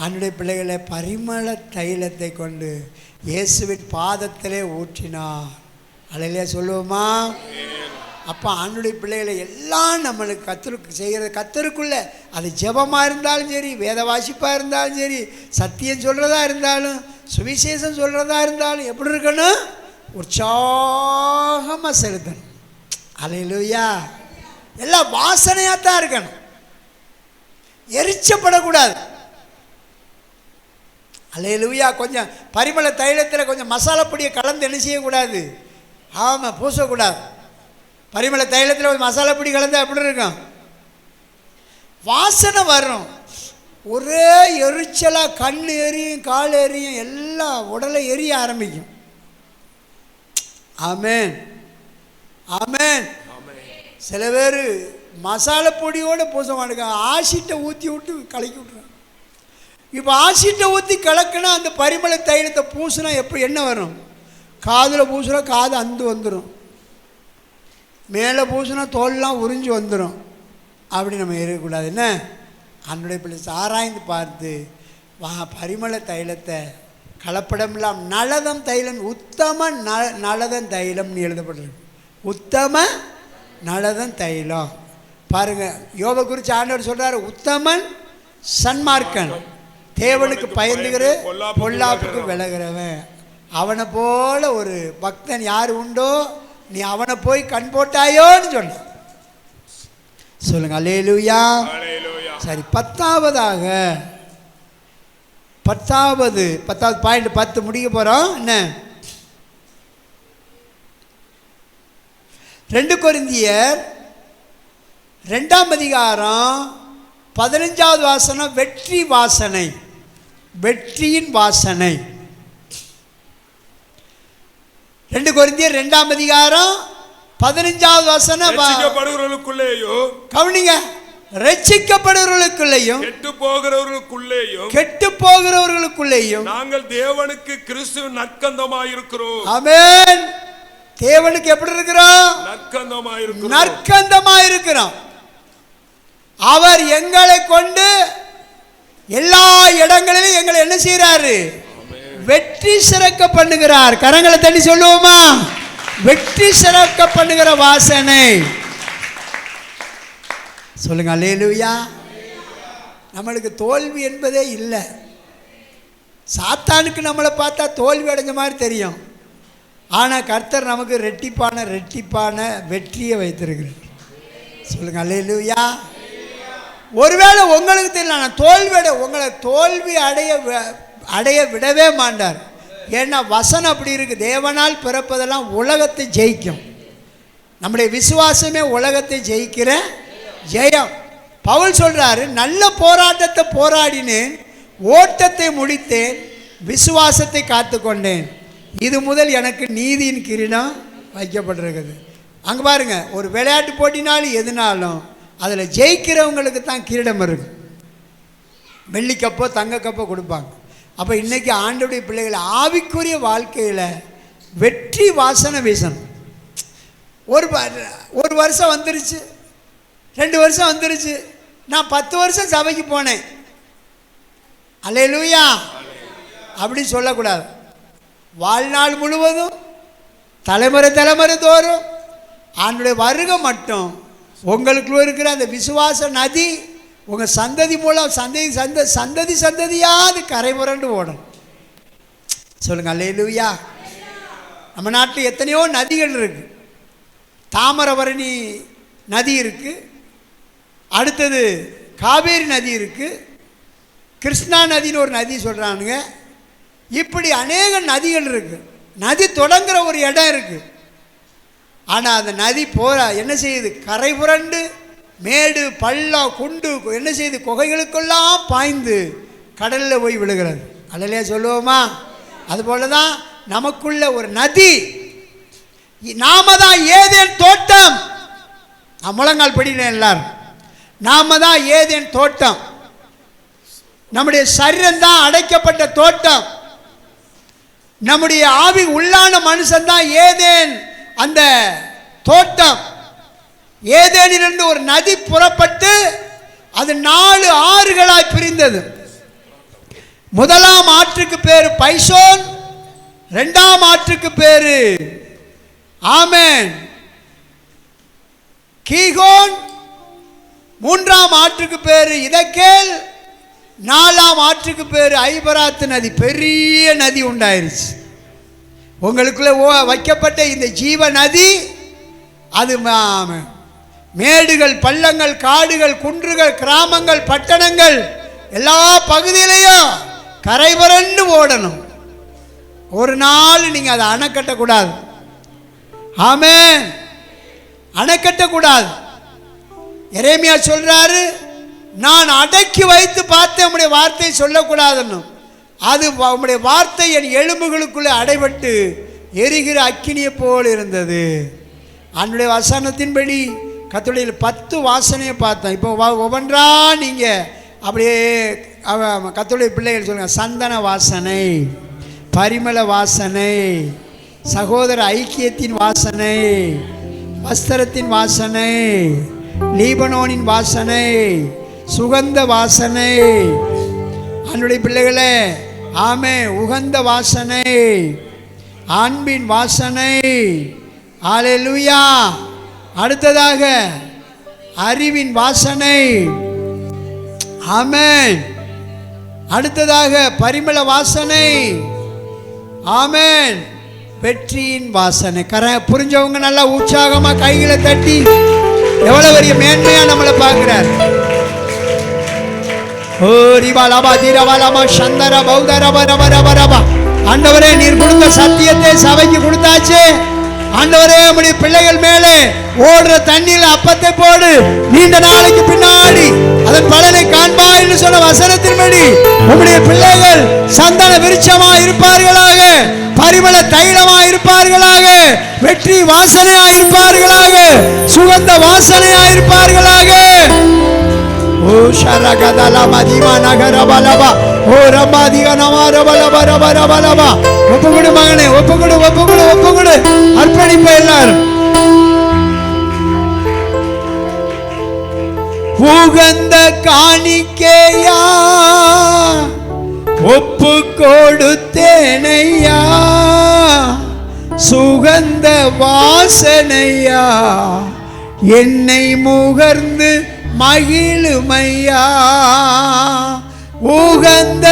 ஆண்டவருடைய பிள்ளைகளை பரிமள தைலத்தை கொண்டு இயேசுவின் பாதத்திலே ஊற்றினார். அல்லேலூயா சொல்லுவோமா? அப்போ ஆண்டவருடைய பிள்ளைகளை எல்லாம் நம்மளுக்கு செய்கிறது கத்தருக்குள்ள, அது ஜெபமாக இருந்தாலும் சரி, வேத வாசிப்பாக இருந்தாலும் சரி, சத்தியம் சொல்கிறதா இருந்தாலும், சுவிசேஷம் சொல்கிறதா இருந்தாலும் எப்படி இருக்கணும்? உற்சாகமாக செலுத்தணும். அல்லேலூயா. எல்லாம் வாசனையாக தான் இருக்கணும், எரிச்சப்படக்கூடாது. அல்லேலூயா. கொஞ்சம் பரிமள தைலத்தில் கொஞ்சம் மசாலா பொடியை கலந்து என்ன செய்யக்கூடாது? ஆமாம், பூசக்கூடாது. பரிமள தைலத்தில் கொஞ்சம் மசாலா பொடி கலந்து எப்படி இருக்கும்? வாசனை வரும். ஒரே எரிச்சலாக கண் எரியும், கால் எரியும், எல்லாம் உடலை எரிய ஆரம்பிக்கும். ஆமென் ஆமென். சில பேர் மசாலா பொடியோடு பூச மாட்டேங்க, ஆசிட்டை ஊற்றி விட்டு கலக்கி விட்றாங்க. இப்போ ஆசிட்டை ஊற்றி கலக்கினா அந்த பரிமள தைலத்தை பூசினா எப்படி என்ன வரும்? காதில் பூசுனா காது அந்து வந்துடும், மேலே பூசினா தோல்லாம் உறிஞ்சி வந்துடும். அப்படி நம்ம இருக்கக்கூடாது. என்ன அன்றைய பிள்ளை ஆராய்ந்து பார்த்து பரிமள தைலத்தை கலப்படம்லாம் நலதம் தைலம், உத்தம நலதம் தைலம்னு எழுதப்பட்டிருக்கு. உத்தம நலதம் தைலம். பாருங்க, யோபை குறித்து ஆண்டவர் சொல்றாரு, உத்தமன் சன்மார்க்கன், தேவனுக்கு பயந்துகிற பொல்லாப்புக்கு விலகிறவன். அவனை போல ஒரு பக்தன் யார் உண்டோ, நீ அவனை போய் கண் போட்டாயோன்னு சொன்ன. சொல்லுங்க அல்லேலூயா. சரி, பத்தாவது பாயிண்ட் 10 முடிக்க போறோம். என்ன? 2 கொரிந்தியர் 2ஆம் அதிகாரம் 15வது வாசனம், வெற்றி வாசனை, வெற்றியின் வாசனை. 2 கொரிந்தியர் 2ஆம் அதிகாரம் 15வது வசனம், ரட்சிக்கப்படுகிறவர்களுக்குள்ளேயும், கவனிங்க, ரட்சிக்கப்படுகிறவர்களுக்குள்ளேயும் கெட்டு போகிறவர்களுக்குள்ளேயும் நாங்கள் தேவனுக்கு கிறிஸ்துவின் நற்கந்தமாயிருக்கிறோம். ஆமென். தேவனுக்கு எப்படி இருக்கிறோம்? நற்கந்தமாயிருக்கிறோம். அவர் எங்களை கொண்டு எல்லா இடங்களிலும் எங்களை என்ன செய்யறாரு? வெற்றி சிறக்க பண்ணுகிறார். கரங்களை தட்டி சொல்லுவோமா? வெற்றி சிறக்க பண்ணுகிற வாசனை. சொல்லுங்க அல்லேலூயா. நம்மளுக்கு தோல்வி என்பதே இல்லை. சாத்தானுக்கு நம்மளை பார்த்தா தோல்வி அடைஞ்ச மாதிரி தெரியும். ஆனால் கர்த்தர் நமக்கு ரெட்டிப்பான வெற்றியை வைத்திருக்கிறார். சொல்லுங்க அல்லேலூயா. ஒருவேளை உங்களுக்கு தெரியல, உங்களை தோல்வி அடைய விடவே மாட்டார். ஏன்னா வசனம் அப்படி இருக்கு, தேவனால் பிறப்பதெல்லாம் உலகத்தை ஜெயிக்கும். நம்முடைய விசுவாசமே உலகத்தை ஜெயிக்கிற ஜெயம். பவுல் சொல்றாரு, நல்ல போராட்டத்தை போராடினேன், ஓட்டத்தை முடித்தேன், விசுவாசத்தை காத்துக்கொண்டேன், இது முதல் எனக்கு நீதியின் கிரீடம் வைக்கப்பட்டிருக்குது. அங்கே பாருங்க, ஒரு விளையாட்டு போட்டினாலும் எதுனாலும் அதில் ஜெயிக்கிறவங்களுக்கு தான் கிரீடம் இருக்கு. வெள்ளி கப்போ தங்க கப்போ கொடுப்பாங்க. அப்போ இன்றைக்கி ஆண்டவருடைய பிள்ளைகளை ஆவிக்குரிய வாழ்க்கையில் வெற்றி வாசனை வீசணும். ஒரு வருஷம் வந்துருச்சு, 2 வருஷம் வந்துருச்சு, நான் 10 வருஷம் சபைக்கு போனேன், அல்லேலூயா அப்படி சொல்லக்கூடாது. வாழ்நாள் முழுவதும் தலைமுறை தோறும் ஆண்டவருடைய வருகை மட்டும் உங்களுக்குள்ள இருக்கிற அந்த விசுவாச நதி உங்கள் சந்ததி மூலம் சந்ததியாக கரை புரண்டு ஓடும். சொல்லுங்க அல்லேலூயா. நம்ம நாட்டில் எத்தனையோ நதிகள் இருக்கு. தாமிரபரணி நதி இருக்கு, அடுத்தது காவேரி நதி இருக்குது, கிருஷ்ணா நதின்னு ஒரு நதி சொல்கிறானுங்க. இப்படி அநேக நதிகள் இருக்குது. நதி தொடங்குற ஒரு இடம் இருக்குது. ஆனால் அந்த நதி என்ன செய்யுது? கரை புரண்டு மேடு பள்ளம் குண்டு என்ன செய்யுது? குகைகளுக்கெல்லாம் பாய்ந்து கடலில் போய் விழுகிறது. அல்லையா சொல்லுவோமா? அதுபோல தான் நமக்குள்ள ஒரு நதி. நாம தான் ஏதேன் தோட்டம். முழங்கால் படிக்கிறேன் எல்லாரும். நாம தான் ஏதேன் தோட்டம். நம்முடைய சரீரம் தான் அடைக்கப்பட்ட தோட்டம். நம்முடைய ஆவி உள்ளான மனுஷன் தான் ஏதேன் அந்த தோட்டம். ஏதேனிலிருந்து ஒரு நதி புறப்பட்டு அது 4 ஆறுகளாய் பிரிந்தது. முதலாம் ஆற்றுக்கு பேரு பைசோன், 2ஆம் ஆற்றுக்கு பேரு ஆமென் கீகோன், 3ஆம் ஆற்றுக்கு பேரு இதக்கேல், 4ஆம் ஆற்றுக்கு பேரு ஐபராத்து நதி. பெரிய நதி உண்டாயிருச்சு. உங்களுக்குள்ள வைக்கப்பட்ட இந்த ஜீவ நதி அது மேடுகள் பள்ளங்கள் காடுகள் குன்றுகள் கிராமங்கள் பட்டணங்கள் எல்லா பகுதியிலையும் கரை புரண்டு ஓடணும். ஒரு நாள் நீங்கள் அதை அணை கட்டக்கூடாது. ஆமென். அணை கட்டக்கூடாது. எரேமியா சொல்றாரு, நான் அடக்கி வைத்து பார்த்தேன், உம்முடைய வார்த்தை சொல்லக்கூடாதுன்னு. அது உம்முடைய வார்த்தை என் எலும்புகளுக்குள்ளே அடைபட்டு எரிகிற அக்கினியை போல் இருந்தது. அவனுடைய வசனத்தின்படி கர்த்தருடைய 10 வாசனையை பார்த்தேன். இப்போ ஒவ்வொன்றா நீங்கள் அப்படியே கர்த்தருடைய பிள்ளைகள் சொல்லுங்கள். சந்தன வாசனை, பரிமள வாசனை, சகோதர ஐக்கியத்தின் வாசனை, வஸ்திரத்தின் வாசனை, லீபனோனின் வாசனை, சுகந்த வாசனை. அவனுடைய பிள்ளைகளே ஆமே, உகந்த வாசனை, அன்பின் வாசனை. அல்லேலூயா. அடுத்ததாக அறிவின் வாசனை. ஆமென். அடுத்ததாக பரிமள வாசனை. ஆமென். வெற்றியின் வாசனை. புரிஞ்சவங்க நல்லா உற்சாகமா கைகளை தட்டி எவ்வளவு பெரிய மேன்மையா நம்மளை பார்க்கிறார். ஆண்டவரே, நீர் கொடுத்த சத்தியத்தை சபைக்கு கொடுத்தாச்சு. ஆண்டவரே, நம்முடைய பிள்ளைகள் மேலே ஓடுற தண்ணியில அப்பத்தை போடு, நீண்ட நாளைக்கு பின்னாடி அதன் பலனை காண்பா என்று சொன்ன வசனத்தின்படி உம்முடைய பிள்ளைகள் சந்தன விருட்சமா இருப்பார்களாக, பரிமள தைலமா இருப்பார்களாக, வெற்றி வாசனையா இருப்பார்களாக, சுகந்த வாசனையா இருப்பார்களாக. ஓ ஷரகதல மதிமா நகரபலபா ஓ ரமாதிக நமாரபலபரபரபலபா. ஒப்புக்கொடு மகனே, ஒப்புக்கொடு ஒப்புக்கொடு ஒப்புக்கொடு. அர்ப்பணிப்ப எல்லாரும். உகந்த காணிக்கையா ஒப்பு கொடுத்தேனையா, சுகந்த வாசனையா என்னை முகர்ந்து மகிழுமையா. உகந்த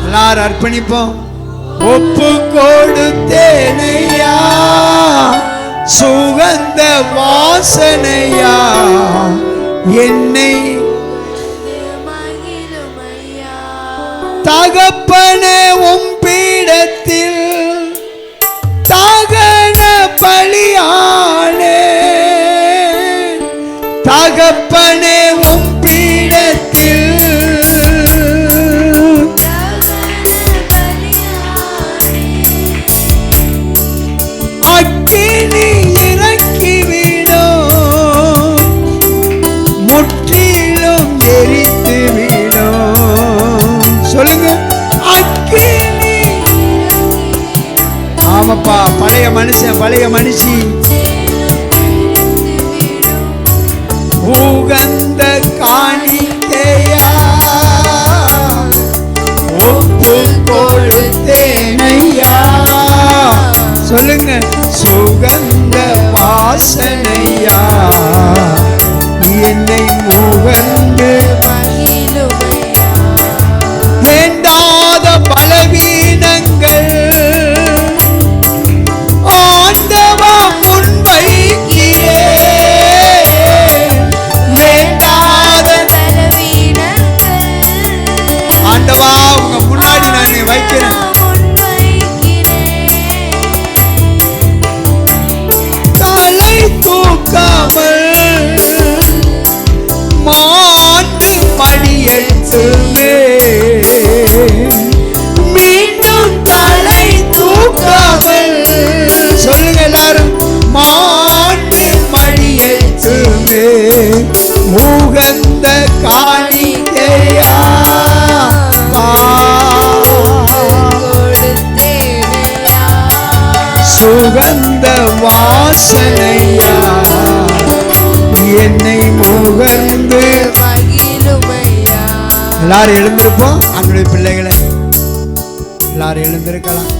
எல்லாரும் அர்ப்பணிப்போம். ஒப்பு கொடுத்தேனையா, சுகந்த வாசனையா என்னை தகப்பனே உம் பீடத்தில் தகன பலியானே. தகப்பனே உம் பீடத்தில் அக்கினி இறக்கிவிடும், முற்றிலும் எரித்துவிடும். சொல்லுங்க, அக்கினி. ஆமாப்பா, பழைய மனுஷன் பழைய மனுஷி. உகந்த வாசனையா என்னை முகர்ந்து மகிழுமையா. எல்லாரும் எழுந்திருப்போம். அன்புடைய பிள்ளைகளை எல்லாரும் எழுந்திருக்கலாம்.